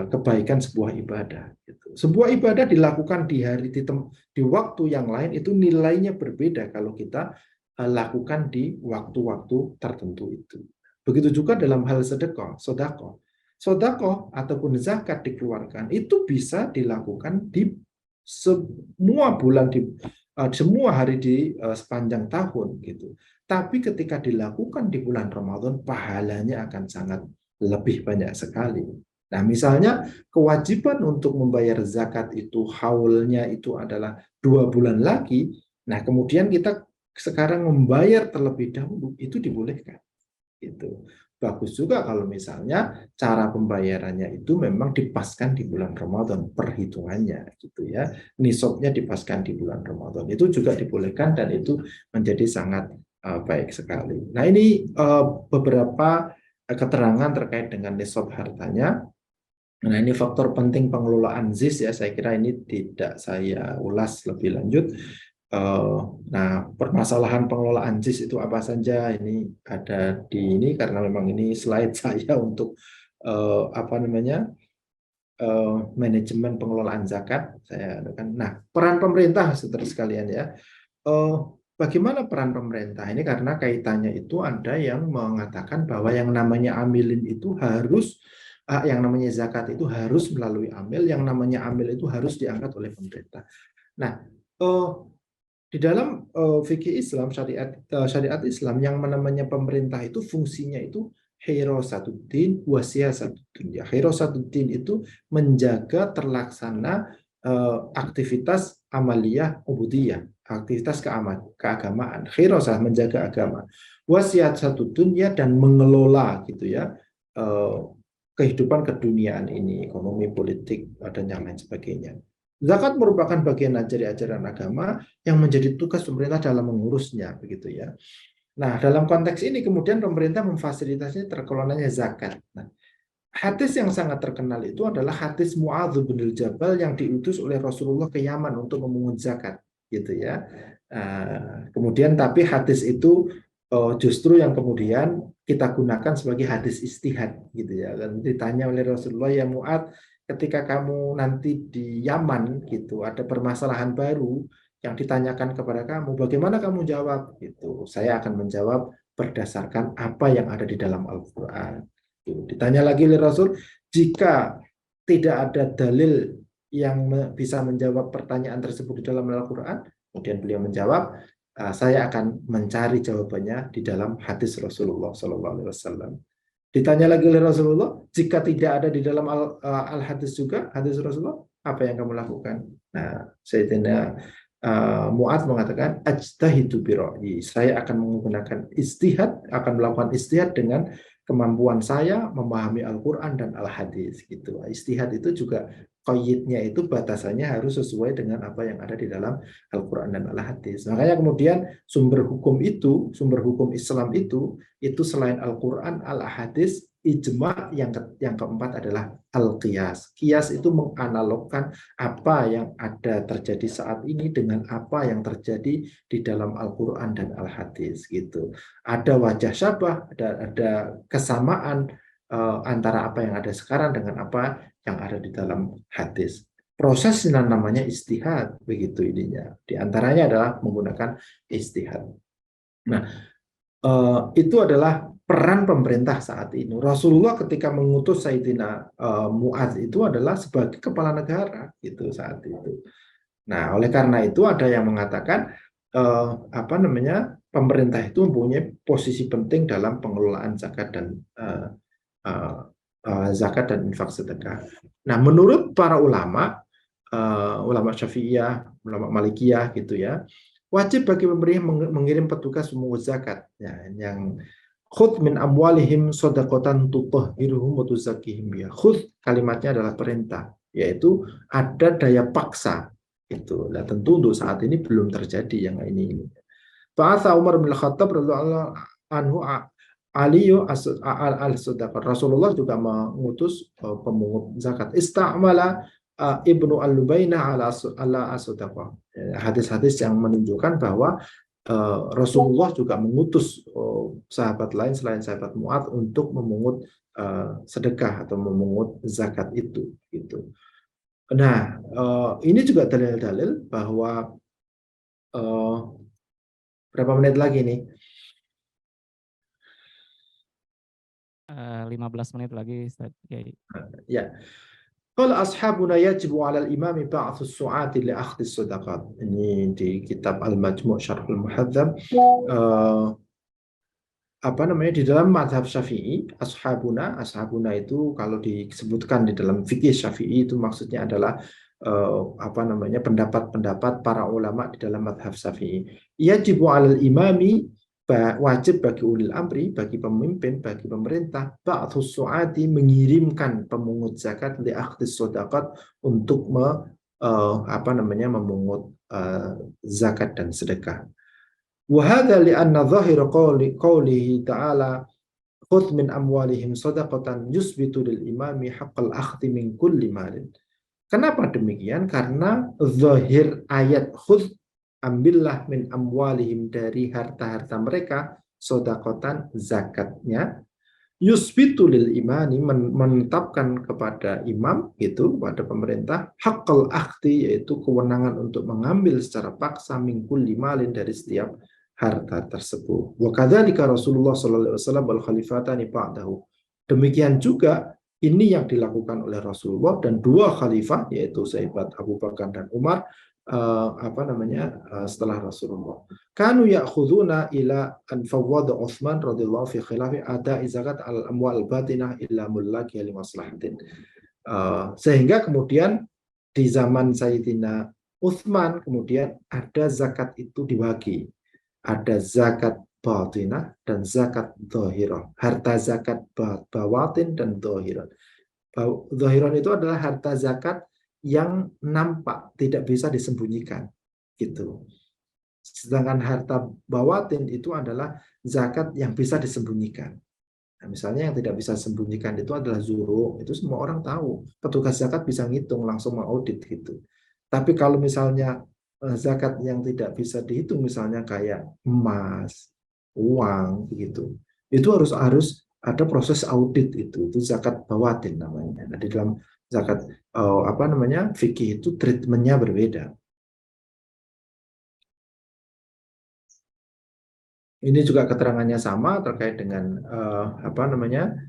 kebaikan sebuah ibadah. Gitu. Sebuah ibadah dilakukan di hari di waktu yang lain itu nilainya berbeda kalau kita lakukan di waktu-waktu tertentu itu. Begitu juga dalam hal sedekah, sodako. Sodako ataupun zakat dikeluarkan itu bisa dilakukan di semua bulan di semua hari di sepanjang tahun gitu. Tapi ketika dilakukan di bulan Ramadan, pahalanya akan sangat lebih banyak sekali. Nah, misalnya kewajiban untuk membayar zakat itu haulnya itu adalah 2 bulan lagi. Nah, kemudian kita sekarang membayar terlebih dahulu, itu dibolehkan. Itu bagus juga kalau misalnya cara pembayarannya itu memang dipaskan di bulan Ramadan, perhitungannya gitu ya, nisabnya dipaskan di bulan Ramadan, itu juga dibolehkan dan itu menjadi sangat baik sekali. Nah, ini beberapa keterangan terkait dengan nisab hartanya. Nah, ini faktor penting pengelolaan ZIS ya, saya kira ini tidak saya ulas lebih lanjut. Nah, permasalahan pengelolaan ZIS itu apa saja? Ini ada di ini karena memang ini slide saya untuk apa namanya manajemen pengelolaan zakat. Saya akan. Nah, peran pemerintah, saudara sekalian ya. Bagaimana peran pemerintah ini? Karena kaitannya itu ada yang mengatakan bahwa yang namanya amilin itu harus yang namanya zakat itu harus melalui amil, yang namanya amil itu harus diangkat oleh pemerintah. Nah, di dalam fikih Islam, syariat Islam, yang namanya pemerintah itu fungsinya itu hirasatuddin wa siyasatuddin. Ya, hirasatuddin itu menjaga terlaksana aktivitas amaliyah ubudiyah, aktivitas keagamaan. Hirasah menjaga agama. Wa siyasatuddin ya, dan mengelola gitu ya kehidupan keduniaan ini, ekonomi, politik, dan yang lain sebagainya. Zakat merupakan bagian dari ajaran agama yang menjadi tugas pemerintah dalam mengurusnya, begitu ya. Nah, dalam konteks ini kemudian pemerintah memfasilitasi terkelolanya zakat. Nah, hadis yang sangat terkenal itu adalah hadis Mu'adz bin Jabal yang diutus oleh Rasulullah ke Yaman untuk memungut zakat, gitu ya. Kemudian tapi hadis itu justru yang kemudian kita gunakan sebagai hadis istihad, gitu ya. Dan ditanya oleh Rasulullah, ya Mu'adz, ketika kamu nanti di Yaman gitu ada permasalahan baru yang ditanyakan kepada kamu, bagaimana kamu jawab? Gitu. Saya akan menjawab berdasarkan apa yang ada di dalam Al-Quran. Ditanya lagi oleh Rasul, jika tidak ada dalil yang bisa menjawab pertanyaan tersebut di dalam Al-Quran, kemudian beliau menjawab, saya akan mencari jawabannya di dalam hadis Rasulullah SAW. Ditanya lagi oleh Rasulullah, jika tidak ada di dalam al-hadis juga, hadis Rasulullah, apa yang kamu lakukan? Nah, Sayyidina Mu'adz mengatakan, ajtahidu bira'yi. Saya akan menggunakan istihad, akan melakukan istihad dengan kemampuan saya memahami Al-Quran dan Al-Hadis. Gitu. Istihad itu juga qayyidnya itu batasannya harus sesuai dengan apa yang ada di dalam Al-Quran dan Al-Hadis. Makanya kemudian sumber hukum Islam itu selain Al-Quran, Al-Hadis, ijma, yang keempat adalah Al-Qiyas. Qiyas itu menganalogkan apa yang ada terjadi saat ini dengan apa yang terjadi di dalam Al-Quran dan Al-Hadis. Gitu. Ada wajah syabah, ada kesamaan antara apa yang ada sekarang dengan apa yang ada di dalam hadis. Proses yang namanya istihad, begitu ininya. Di antaranya adalah menggunakan istihad. Nah, itu adalah peran pemerintah saat ini. Rasulullah ketika mengutus Sayyidina Mu'adz itu adalah sebagai kepala negara gitu saat itu. Nah, oleh karena itu ada yang mengatakan apa namanya, pemerintah itu mempunyai posisi penting dalam pengelolaan zakat dan zakat dan infak sedekah. Nah, menurut para ulama, ulama Syafi'iyah, ulama Malikiyah gitu ya, wajib bagi pemerintah mengirim petugas memungut zakat, ya, yang khudz min amwalihim shadaqatan tutahhiruhum wa tuzakkihim biha. Khudz kalimatnya adalah perintah, yaitu ada daya paksa itu. Nah, tentu untuk saat ini belum terjadi yang ini. Fa'atha Umar bin Khattab radhiyallahu anhu Aliyu al-Sadaqah. Rasulullah juga mengutus pemungut zakat. Istamala Ibnu Al-Lubainah ala as-Sadaqah. Hadis-hadis yang menunjukkan bahwa Rasulullah juga mengutus sahabat lain selain sahabat Mu'adz untuk memungut sedekah atau memungut zakat itu gitu. Nah, ini juga dalil-dalil bahwa berapa menit lagi nih? 15 menit lagi, Ustaz. Ya. Qala ashabuna yajibu 'ala al-imam ba'thu as-su'ati li akhdhi as-sadaqat. Ini di kitab Al-Majmu' Syarh Al-Muhadzab. Apa namanya, di dalam mazhab Syafi'i, ashabuna itu kalau disebutkan di dalam fikih Syafi'i itu maksudnya adalah apa namanya, pendapat-pendapat para ulama di dalam mazhab Syafi'i. Yajibu 'alal imami, wajib bagi ulil amri, bagi pemimpin, bagi pemerintah, ba'thus su'ati, mengirimkan pemungut zakat li akhdis shadaqat, untuk apa namanya, memungut zakat dan sedekah. وهذا لأن ظاهر قوله تعالى خذ من أموالهم صدقة يثبت للإمام حق الأخذ من كل مال. Kenapa demikian? Karena zahir ayat khudz, ambillah min amwalihim, dari harta-harta mereka, sodakotan, zakatnya, yusbitu lil imani, menetapkan kepada imam, itu kepada pemerintah, haqqal akhdi, yaitu kewenangan untuk mengambil secara paksa, min kulli malin, dari setiap harta tersebut. Wa kadzalika Rasulullah sallallahu alaihi wasallam wal khalifatani ba'dahu. Demikian juga ini yang dilakukan oleh Rasulullah dan dua khalifah, yaitu sahabat Abu Bakar dan Umar, apa namanya, setelah Rasulullah. Kanu ya'khuduna ila an fawwada Utsman radhiyallahu fi khilafi ada zakat al amwal batinah illa mulaki li maslahatin. Sehingga kemudian di zaman Sayyidina Utsman kemudian ada zakat itu dibagi. Ada zakat batinah dan zakat dhahirah. Harta zakat bawatin dan dhahirah. Dhahirah itu adalah harta zakat yang nampak, tidak bisa disembunyikan gitu. Sedangkan harta bawatin itu adalah zakat yang bisa disembunyikan. Nah, misalnya yang tidak bisa disembunyikan itu adalah zuru, itu semua orang tahu. Petugas zakat bisa ngitung, langsung mengaudit gitu. Tapi kalau misalnya zakat yang tidak bisa dihitung, misalnya kayak emas, uang begitu, itu harus ada proses audit, itu zakat bawatin namanya. Nah, di dalam zakat apa namanya, fikih itu treatmentnya berbeda. Ini juga keterangannya sama terkait dengan apa namanya,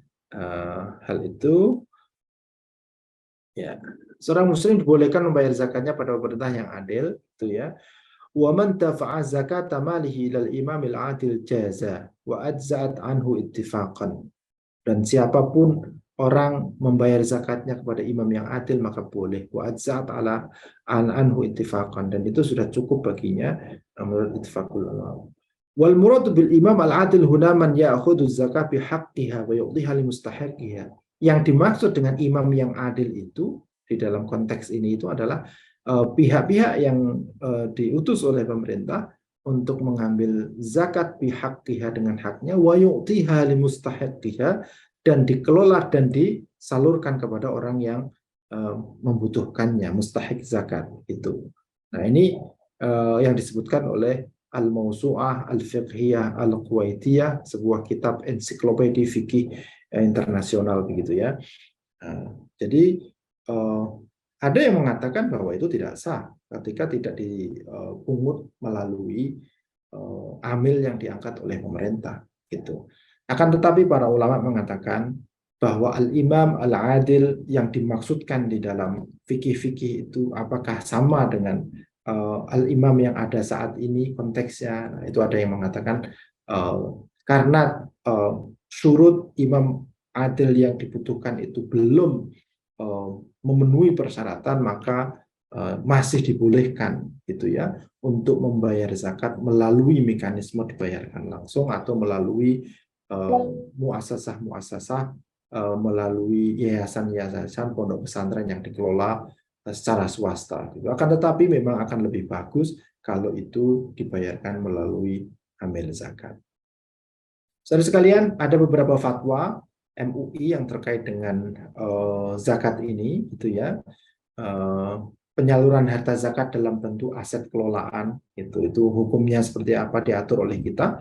hal itu. Ya, seorang muslim dibolehkan membayar zakatnya pada pemerintah yang adil, itu ya. Wa man dafa'a zakata malihi ilal imamil adil jaza wa adzat anhu ittifaqan. Dan siapapun orang membayar zakatnya kepada imam yang adil maka boleh, wa adzat ala anhu ittifaqan, dan itu sudah cukup baginya menurut ittifaqul ulama. Wal murad bil imam al adil huna man ya'khudhu zakah bi haqqiha wa yu'tiha li mustahiqiha. Yang dimaksud dengan imam yang adil itu di dalam konteks ini itu adalah pihak-pihak yang diutus oleh pemerintah untuk mengambil zakat bihaqqiha, dengan haknya, wa yu'tiha limustahiqiha, dan dikelola dan disalurkan kepada orang yang membutuhkannya, mustahik zakat itu. Nah, ini yang disebutkan oleh Al-Mawsu'ah Al-Fiqhiyah Al-Kuwaitiyah, sebuah kitab ensiklopedi fikih internasional begitu ya. Jadi ada yang mengatakan bahwa itu tidak sah ketika tidak dipungut melalui amil yang diangkat oleh pemerintah gitu. Akan tetapi para ulama mengatakan bahwa al-imam al-adil yang dimaksudkan di dalam fikih-fikih itu apakah sama dengan al-imam yang ada saat ini konteksnya. Nah, itu ada yang mengatakan karena syurut imam adil yang dibutuhkan itu belum memenuhi persyaratan, maka masih dibolehkan gitu ya untuk membayar zakat melalui mekanisme dibayarkan langsung atau melalui muasasah-muasasah, melalui yayasan-yayasan pondok pesantren yang dikelola secara swasta gitu. Akan tetapi memang akan lebih bagus kalau itu dibayarkan melalui amil zakat. Saudara sekalian, ada beberapa fatwa MUI yang terkait dengan zakat ini gitu ya. Penyaluran harta zakat dalam bentuk aset kelolaan itu hukumnya seperti apa diatur oleh kita.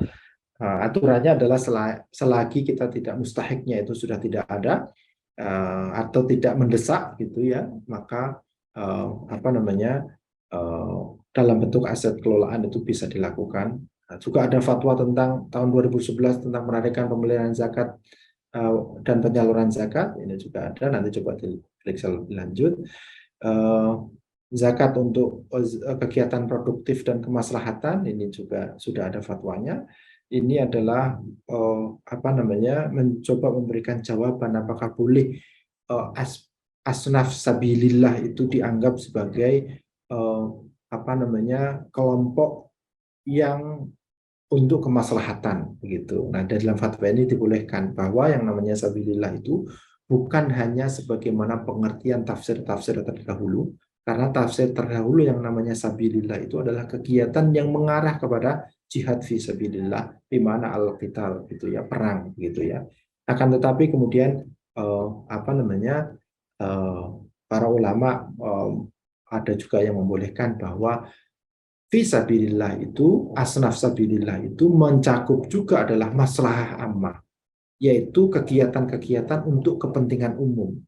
Aturannya adalah selagi kita tidak mustahiknya itu sudah tidak ada atau tidak mendesak gitu ya, maka dalam bentuk aset kelolaan itu bisa dilakukan. Juga ada fatwa tentang tahun 2011 tentang penarikan pemeliharaan zakat dan penyaluran zakat, ini juga ada, nanti coba diperiksa lebih lanjut. Zakat untuk kegiatan produktif dan kemaslahatan, ini juga sudah ada fatwanya. Ini adalah mencoba memberikan jawaban apakah boleh asnaf sabilillah itu dianggap sebagai kelompok yang untuk kemaslahatan begitu. Nah, dalam fatwa ini dibolehkan bahwa yang namanya sabilillah itu bukan hanya sebagaimana pengertian tafsir-tafsir terdahulu, karena tafsir terdahulu yang namanya sabilillah itu adalah kegiatan yang mengarah kepada jihad fi sabilillah, di mana al-qital gitu ya, perang gitu ya. Akan tetapi kemudian para ulama ada juga yang membolehkan bahwa fisabilillah itu, asnaf sabilillah itu mencakup juga adalah maslahah ammah, yaitu kegiatan-kegiatan untuk kepentingan umum,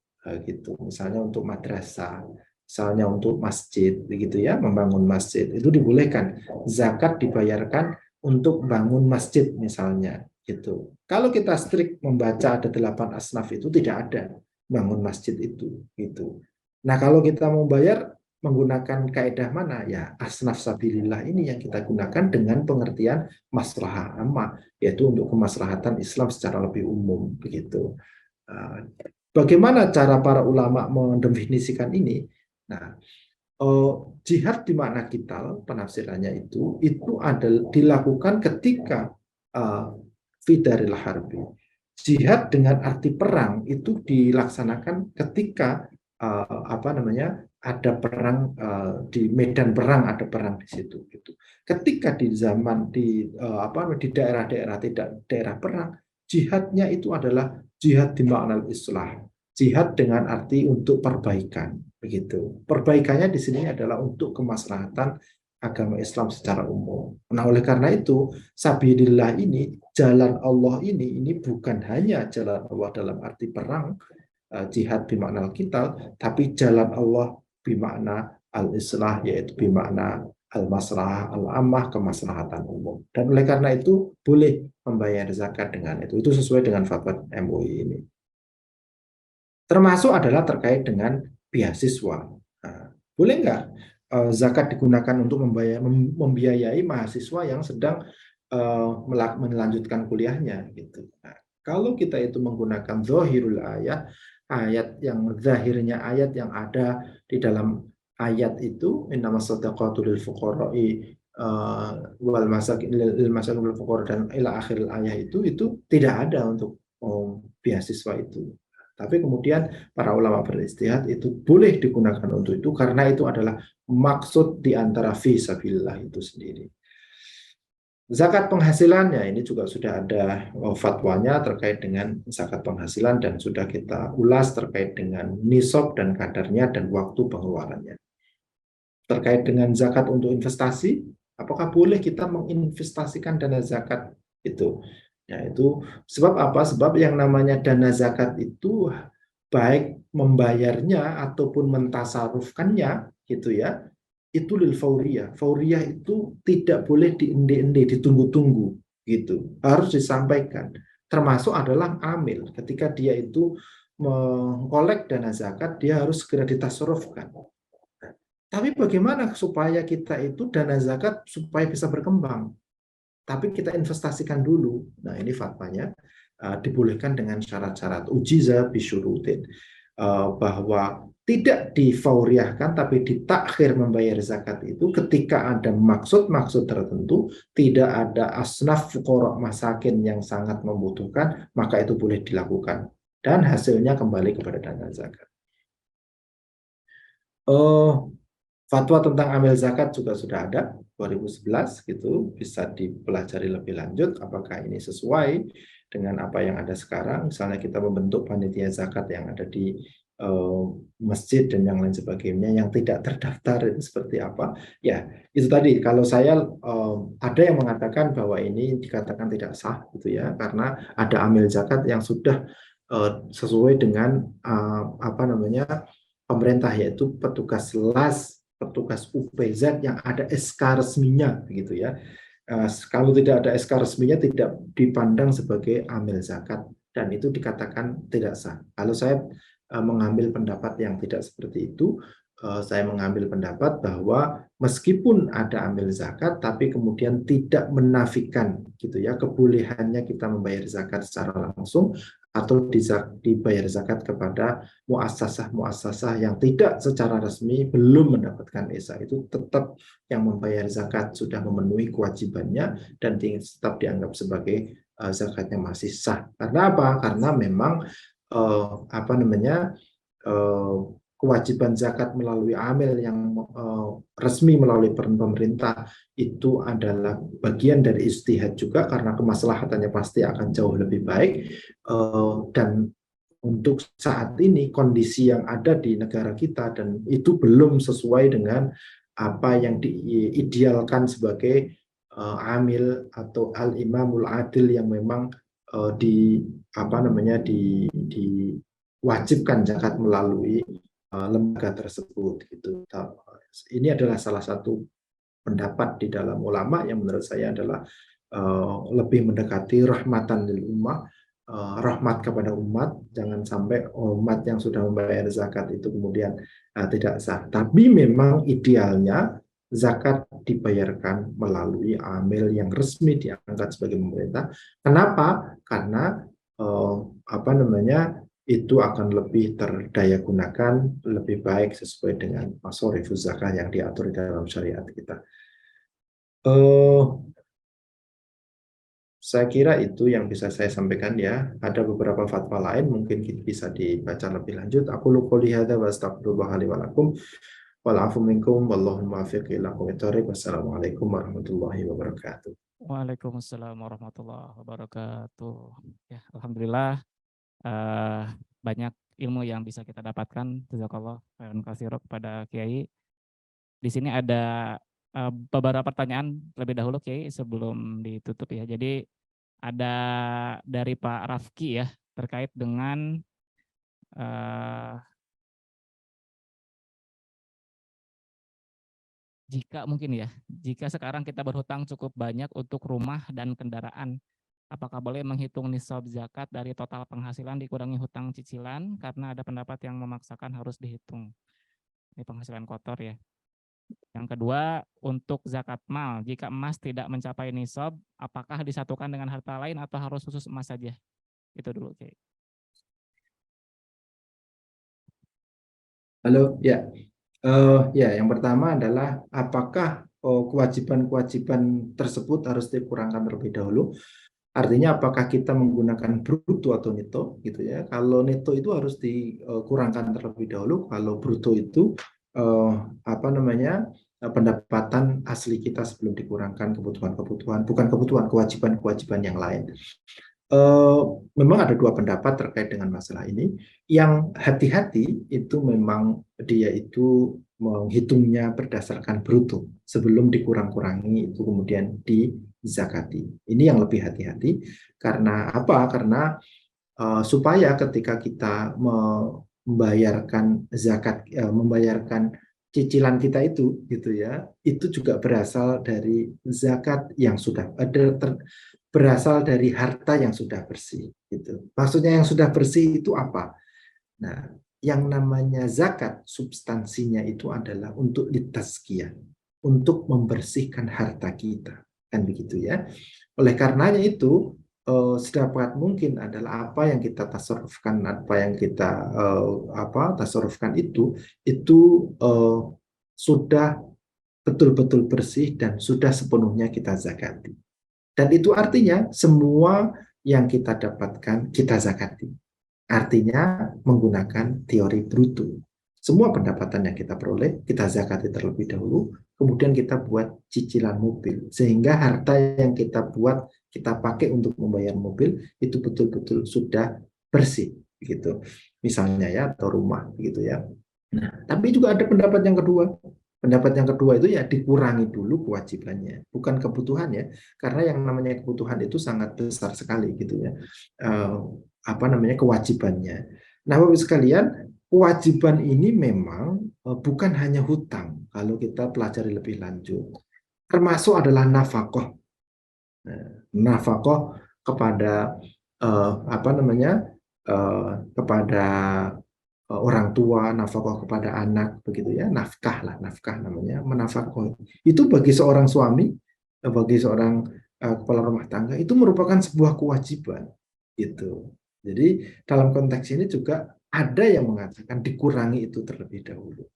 gitu. Misalnya untuk madrasah, misalnya untuk masjid, begitu ya, membangun masjid itu dibolehkan. Zakat dibayarkan untuk bangun masjid misalnya, gitu. Kalau kita strict membaca ada 8 asnaf itu tidak ada bangun masjid itu, gitu. Nah, kalau kita mau bayar menggunakan kaidah mana ya, asnaf sabilillah ini yang kita gunakan dengan pengertian maslahah ammah, yaitu untuk kemaslahatan Islam secara lebih umum begitu. Bagaimana cara para ulama mendefinisikan ini? Nah, jihad di makna kital penafsirannya itu adalah dilakukan ketika fidaril harbi. Jihad dengan arti perang itu dilaksanakan ketika ada perang di medan perang, ada perang di situ gitu. Ketika di zaman di daerah-daerah tidak daerah perang, jihadnya itu adalah jihad di makna islah, jihad dengan arti untuk perbaikan begitu. Perbaikannya di sini adalah untuk kemaslahatan agama Islam secara umum. Nah, oleh karena itu sabilillah ini, jalan Allah ini bukan hanya jalan Allah dalam arti perang, jihad bimakna al-qital, tapi jalan Allah bimakna al-islah, yaitu bimakna al-maslahah al-ammah, kemaslahatan umum. Dan oleh karena itu boleh membayar zakat dengan itu. Itu sesuai dengan fatwa MUI ini. Termasuk adalah terkait dengan beasiswa. Nah, boleh nggak zakat digunakan untuk membiayai mahasiswa yang sedang melanjutkan kuliahnya gitu. Nah, kalau kita itu menggunakan zahirul ayat yang zahirnya ayat yang ada di dalam ayat itu, innamas shadaqatu lil fuqara'i wal masakin lil masakin wal fuqara dan ila akhir ayat itu tidak ada untuk beasiswa itu. Tapi kemudian para ulama beristihad itu boleh digunakan untuk itu karena itu adalah maksud di antara fisabilillah itu sendiri. Zakat penghasilannya ini juga sudah ada fatwanya terkait dengan zakat penghasilan dan sudah kita ulas terkait dengan nisab dan kadarnya dan waktu pengeluarannya. Terkait dengan zakat untuk investasi, apakah boleh kita menginvestasikan dana zakat itu? Ya, itu sebab apa? Sebab yang namanya dana zakat itu baik membayarnya ataupun mentasarufkannya gitu ya, itu lil fauriyah. Fauriyah itu tidak boleh diende-ende, ditunggu-tunggu gitu. Harus disampaikan. termasuk adalah amil. Ketika dia itu mengkolek dana zakat, dia harus segera ditasarrufkan. Tapi bagaimana supaya kita itu dana zakat supaya bisa berkembang? Tapi kita investasikan dulu. Nah, ini fatwanya dibolehkan dengan syarat-syarat ujiza bisyurutin, bahwa tidak difauriahkan tapi ditakhir membayar zakat itu ketika ada maksud-maksud tertentu, tidak ada asnaf fuqara masakin yang sangat membutuhkan, maka itu boleh dilakukan dan hasilnya kembali kepada dana zakat. Fatwa tentang amil zakat juga sudah ada 2011 gitu, bisa dipelajari lebih lanjut apakah ini sesuai dengan apa yang ada sekarang. Misalnya kita membentuk panitia zakat yang ada di masjid dan yang lain sebagainya yang tidak terdaftar, itu seperti apa? Ya, itu tadi kalau saya ada yang mengatakan bahwa ini dikatakan tidak sah gitu ya, karena ada amil zakat yang sudah sesuai dengan apa namanya pemerintah, yaitu petugas las, petugas UPZ yang ada SK resminya begitu ya. Kalau tidak ada SK resminya tidak dipandang sebagai amil zakat dan itu dikatakan tidak sah. Kalau saya mengambil pendapat yang tidak seperti itu, saya mengambil pendapat bahwa meskipun ada amil zakat tapi kemudian tidak menafikan gitu ya kebolehannya kita membayar zakat secara langsung atau dibayar zakat kepada muassasah-muassasah yang tidak secara resmi belum mendapatkan ESA, itu tetap yang membayar zakat sudah memenuhi kewajibannya dan tetap dianggap sebagai zakatnya masih sah. Karena apa? Karena memang apa namanya kewajiban zakat melalui amil yang resmi melalui pemerintah itu adalah bagian dari ijtihad juga, karena kemaslahatannya pasti akan jauh lebih baik. Dan untuk saat ini kondisi yang ada di negara kita dan itu belum sesuai dengan apa yang diidealkan sebagai amil atau al-imamul adil yang memang di apa namanya diwajibkan zakat melalui lembaga tersebut gitu. Ini adalah salah satu pendapat di dalam ulama yang menurut saya adalah lebih mendekati rahmatan lil ummah, rahmat kepada umat. Jangan sampai umat yang sudah membayar zakat itu kemudian tidak sah. Tapi memang idealnya zakat dibayarkan melalui amil yang resmi diangkat sebagai pemerintah. Kenapa? Karena apa namanya itu akan lebih terdaya gunakan, lebih baik sesuai dengan masorifuz zakat yang diatur dalam syariat kita. Saya kira itu yang bisa saya sampaikan ya. Ada beberapa fatwa lain mungkin bisa dibaca lebih lanjut. Aku qouli hadza wa astaghfirullah li wa lakum wal afu minkum wallahu muwaffiq ila aqwamit thoriq. Wassalamualaikum warahmatullahi wabarakatuh. Waalaikumsalam warahmatullahi wabarakatuh. Ya, alhamdulillah banyak ilmu yang bisa kita dapatkan. Jazakallah khairan katsira kepada Kiai. Di sini ada beberapa pertanyaan lebih dahulu Kiai sebelum ditutup ya. Jadi ada dari Pak Rafki ya terkait dengan jika mungkin ya, jika sekarang kita berhutang cukup banyak untuk rumah dan kendaraan, apakah boleh menghitung nisab zakat dari total penghasilan dikurangi hutang cicilan karena ada pendapat yang memaksakan harus dihitung. Ini penghasilan kotor ya. Yang kedua, untuk zakat mal, jika emas tidak mencapai nisab, apakah disatukan dengan harta lain atau harus khusus emas saja? Itu dulu, Oke. Halo, ya. Ya, yang pertama adalah apakah kewajiban-kewajiban tersebut harus dikurangkan terlebih dahulu. Artinya apakah kita menggunakan bruto atau neto gitu ya. Kalau neto itu harus dikurangkan terlebih dahulu. Kalau bruto itu apa namanya pendapatan asli kita sebelum dikurangkan kebutuhan-kebutuhan, bukan kebutuhan, kewajiban-kewajiban yang lain. Memang ada dua pendapat terkait dengan masalah ini. Yang hati-hati itu memang dia itu menghitungnya berdasarkan bruto sebelum dikurang-kurangi itu kemudian dizakati. Ini yang lebih hati-hati karena apa? Karena supaya ketika kita membayarkan zakat, membayarkan cicilan kita itu gitu ya, itu juga berasal dari zakat yang sudah ada berasal dari harta yang sudah bersih. Gitu. Maksudnya yang sudah bersih itu apa? Nah, yang namanya zakat substansinya itu adalah untuk ditazkiyah, untuk membersihkan harta kita, kan begitu ya. Oleh karenanya itu sedapat mungkin adalah apa yang kita tasarrufkan, apa yang kita tasarrufkan itu sudah betul-betul bersih dan sudah sepenuhnya kita zakati. Dan itu artinya semua yang kita dapatkan kita zakati. Artinya menggunakan teori bruto. Semua pendapatan yang kita peroleh, kita zakati terlebih dahulu, kemudian kita buat cicilan mobil. Sehingga harta yang kita buat, kita pakai untuk membayar mobil, itu betul-betul sudah bersih. Gitu. Misalnya ya, atau rumah. Gitu ya. Nah, tapi juga ada pendapat yang kedua. Pendapat yang kedua itu ya dikurangi dulu kewajibannya, bukan kebutuhan ya, karena yang namanya kebutuhan itu sangat besar sekali gitu ya, apa namanya kewajibannya. Nah, Bapak sekalian, kewajiban ini memang bukan hanya hutang. Kalau kita pelajari lebih lanjut, termasuk adalah nafkah. Nah, nafkah kepada apa namanya kepada orang tua, nafkah kepada anak, begitu ya, nafkah lah, nafkah namanya, menafkahi. Itu bagi seorang suami, bagi seorang kepala rumah tangga itu merupakan sebuah kewajiban, gitu. Jadi dalam konteks ini juga ada yang mengatakan dikurangi itu terlebih dahulu,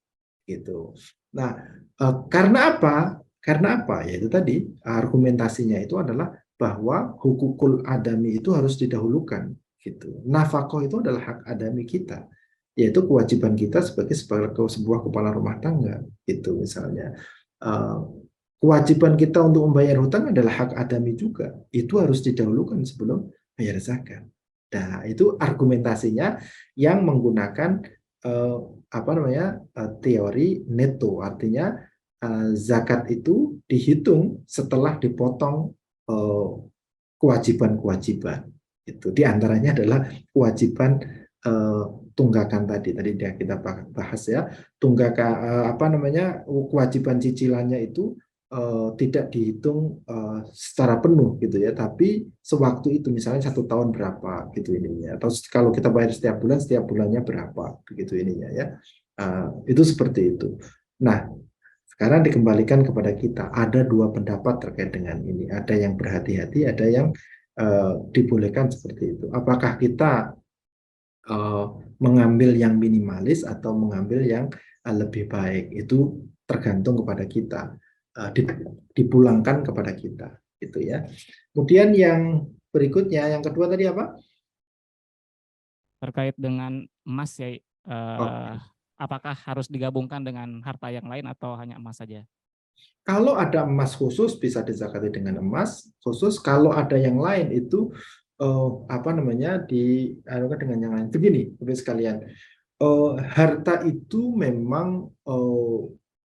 gitu. Nah, karena apa? Karena apa? Yaitu tadi argumentasinya itu adalah bahwa hukukul adami itu harus didahulukan, gitu. Nafkah itu adalah hak adami kita, yaitu kewajiban kita sebagai sebuah kepala rumah tangga, itu misalnya. Kewajiban kita untuk membayar hutang adalah hak adami juga, itu harus didahulukan sebelum bayar zakat. Nah, itu argumentasinya yang menggunakan apa namanya teori neto, artinya zakat itu dihitung setelah dipotong kewajiban-kewajiban. Itu diantaranya adalah kewajiban tunggakan tadi kita bahas ya, tunggakan apa namanya kewajiban cicilannya itu tidak dihitung secara penuh gitu ya, tapi sewaktu itu misalnya 1 tahun berapa gitu ininya, atau kalau kita bayar setiap bulannya berapa begitu ininya ya. Itu seperti itu. Nah, sekarang dikembalikan kepada kita, ada dua pendapat terkait dengan ini, ada yang berhati-hati, ada yang dibolehkan seperti itu. Apakah kita mengambil yang minimalis atau mengambil yang lebih baik, itu tergantung kepada kita, dipulangkan kepada kita, gitu ya. Kemudian yang berikutnya, yang kedua tadi apa? Terkait dengan emas ya, Oke. apakah harus digabungkan dengan harta yang lain atau hanya emas saja? Kalau ada emas khusus bisa dizakati dengan emas khusus. Kalau ada yang lain itu apa namanya dengan yang lain. Begini, Bapak sekalian, harta itu memang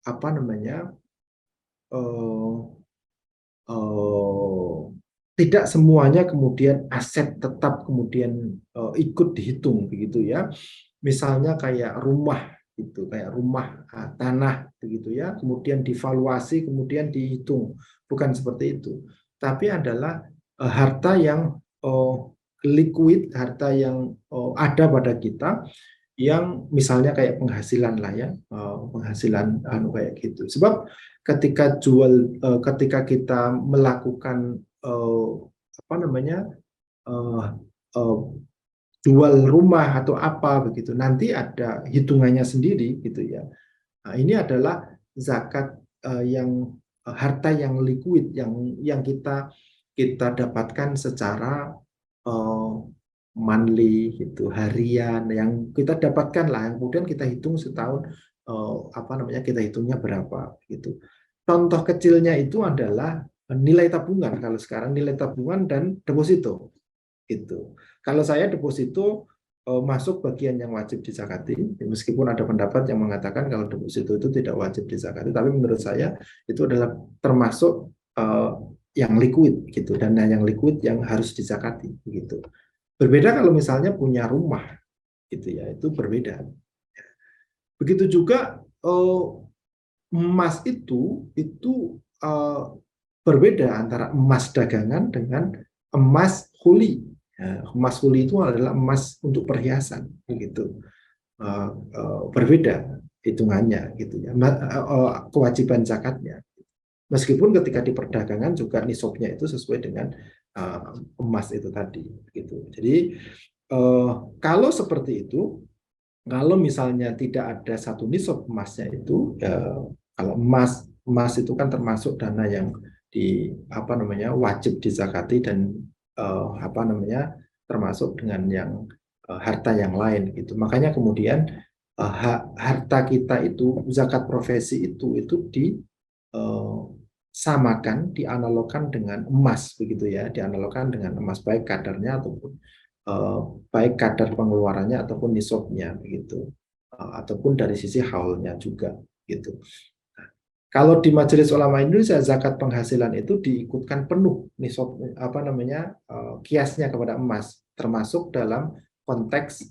apa namanya eh, eh, tidak semuanya kemudian aset tetap kemudian ikut dihitung begitu ya. Misalnya kayak rumah itu, kayak rumah tanah begitu ya, kemudian divaluasi kemudian dihitung, bukan seperti itu. Tapi adalah harta yang liquid, harta yang ada pada kita, yang misalnya kayak penghasilan lah ya, penghasilan kayak gitu. Sebab ketika kita melakukan apa namanya uh, uh, jual rumah atau apa begitu, nanti ada hitungannya sendiri gitu ya. Nah, ini adalah zakat yang harta yang liquid, yang kita dapatkan secara uh, monthly gitu, harian, yang kita dapatkan lah, yang kemudian kita hitung setahun apa namanya kita hitungnya berapa gitu. Contoh kecilnya itu adalah nilai tabungan. Kalau sekarang nilai tabungan dan deposito gitu. Kalau saya deposito masuk bagian yang wajib dizakati, meskipun ada pendapat yang mengatakan kalau deposito itu tidak wajib dizakati, tapi menurut saya itu adalah termasuk yang liquid gitu, dan yang liquid yang harus dizakati gitu. Berbeda kalau misalnya punya rumah gitu ya, itu berbeda. Begitu juga emas itu berbeda antara emas dagangan dengan emas huli. Ya, emas huli itu adalah emas untuk perhiasan, begitu. Berbeda hitungannya, gitu ya. Kewajiban zakatnya. Meskipun ketika di perdagangan juga nisabnya itu sesuai dengan emas itu tadi, gitu. Jadi kalau seperti itu, kalau misalnya tidak ada satu nisab emasnya itu, ya, kalau emas itu kan termasuk dana yang apa namanya wajib dizakati dan apa namanya termasuk dengan yang harta yang lain gitu. Makanya kemudian harta kita itu zakat profesi itu disamakan, dianalogkan dengan emas begitu ya, dianalogkan dengan emas baik kadarnya ataupun eh, baik kadar pengeluarannya ataupun nisabnya begitu. Ataupun dari sisi haulnya juga gitu. Kalau di Majelis Ulama Indonesia zakat penghasilan itu diikutkan penuh nisab apa namanya kiasnya kepada emas termasuk dalam konteks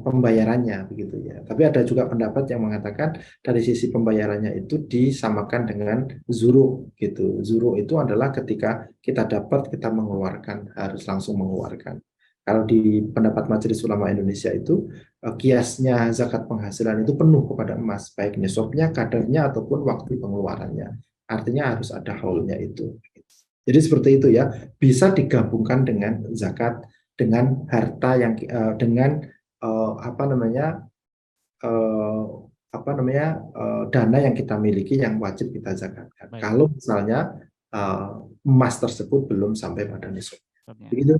pembayarannya begitu ya. Tapi ada juga pendapat yang mengatakan dari sisi pembayarannya itu disamakan dengan zuru gitu. Zuru itu adalah ketika kita dapat kita mengeluarkan harus langsung mengeluarkan. Kalau di pendapat Majelis Ulama Indonesia itu kiasnya zakat penghasilan itu penuh kepada emas, baik nisabnya, kadarnya, ataupun waktu pengeluarannya. Artinya harus ada haulnya itu. Jadi seperti itu ya, bisa digabungkan dengan zakat, dengan harta yang dengan apa namanya dana yang kita miliki yang wajib kita zakatkan. Baik. Kalau misalnya emas tersebut belum sampai pada nisab. Begitu.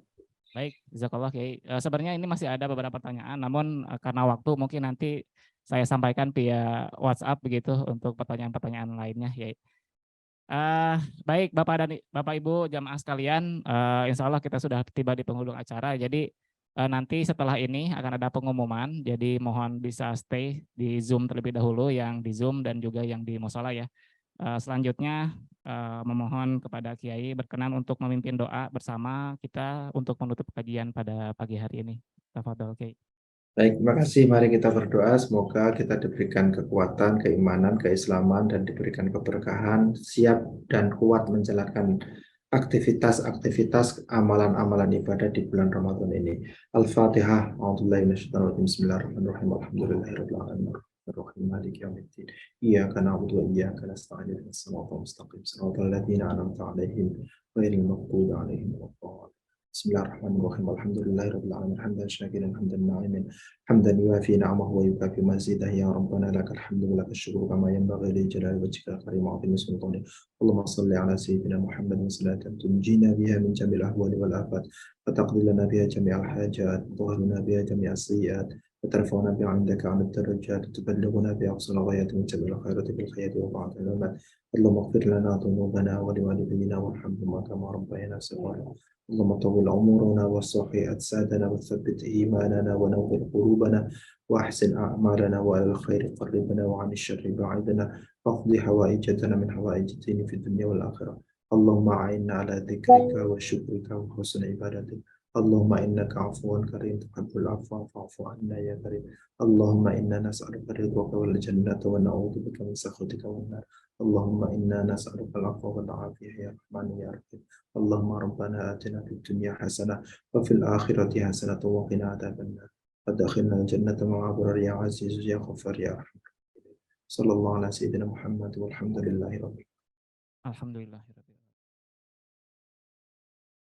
Baik, jazakallah Kiai. Sebenarnya ini masih ada beberapa pertanyaan, namun karena waktu mungkin nanti saya sampaikan via WhatsApp begitu untuk pertanyaan-pertanyaan lainnya ya. Baik Bapak dan Bapak Ibu jamaah sekalian, insya Allah kita sudah tiba di penghujung acara. Jadi nanti setelah ini akan ada pengumuman, jadi mohon bisa stay di Zoom terlebih dahulu, yang di Zoom dan juga yang di musola ya. Selanjutnya memohon kepada Kiai berkenan untuk memimpin doa bersama kita untuk menutup kajian pada pagi hari ini. Tafadhol Kiai. Baik, terima kasih. Mari kita berdoa. Semoga kita diberikan kekuatan, keimanan, keislaman, dan diberikan keberkahan, siap dan kuat menjalankan aktivitas-aktivitas amalan-amalan ibadah di bulan Ramadan ini. Al-Fatihah. Bismillahirrahmanirrahim. Alhamdulillahirabbil alamin. Ar-Rahim Maliki Yaumiddin. Iyyaka na'budu wa iyyaka nasta'in. Ihdinas siratal mustaqim. Siratal ladzina an'amta 'alaihim ghairil maghdubi 'alaihim waladdallin. Bismillahirrahmanirrahim. Alhamdulillahirabbil alamin. Hamdan syakiran hamdan na'imin. حمدا يوافي نعمه ويكافي مزيده يا ربنا لك الحمد ولك الشكر كما ينبغي لجلال وجهك الكريم وعظيم سلطانك. اللهم صل على سيدنا محمد صلاة تنجينا بها من جميع الأهوال والآفات وتقضي لنا بها جميع الحاجات وتطهرنا بها جميع السيئات وترفعنا بها عندك عن الدرجات وتبلغنا بها أقصى الغايات من جميع الخيرات بالخير وبعد العلمات. اللهم اغفر لنا ذنوبنا ولوالدينا وارحمهما كما ربينا صغارا. اللهم طول عمرنا وصحي أجسادنا وثبت إيماننا ونور قلوبنا وأحسن أعمالنا وعلى الخير قربنا وعن الشر بعيدنا واقض حوائجنا من حوائج الدين في الدنيا والآخرة. اللهم أعنا على ذكرك وشكرك وحسن عبادتك. اللهم إنك عفو كريم تحب العفو فاعف عنا يا كريم. اللهم إنا نسألك رضاك والجنة ونعوذ بك من سخطك والنار. اللهم إنا نسألك العفو والعافية يا رحمن يا رحيم. اللهم ربنا آتنا في الدنيا حسنة وفي الآخرة حسنة وقنا عذاب النار. وادخلنا الجنة مع أبرار يا عزيز يا غفار يا أرحم. صلى الله على سيدنا محمد والحمد لله رب العالمين. Alhamdulillah.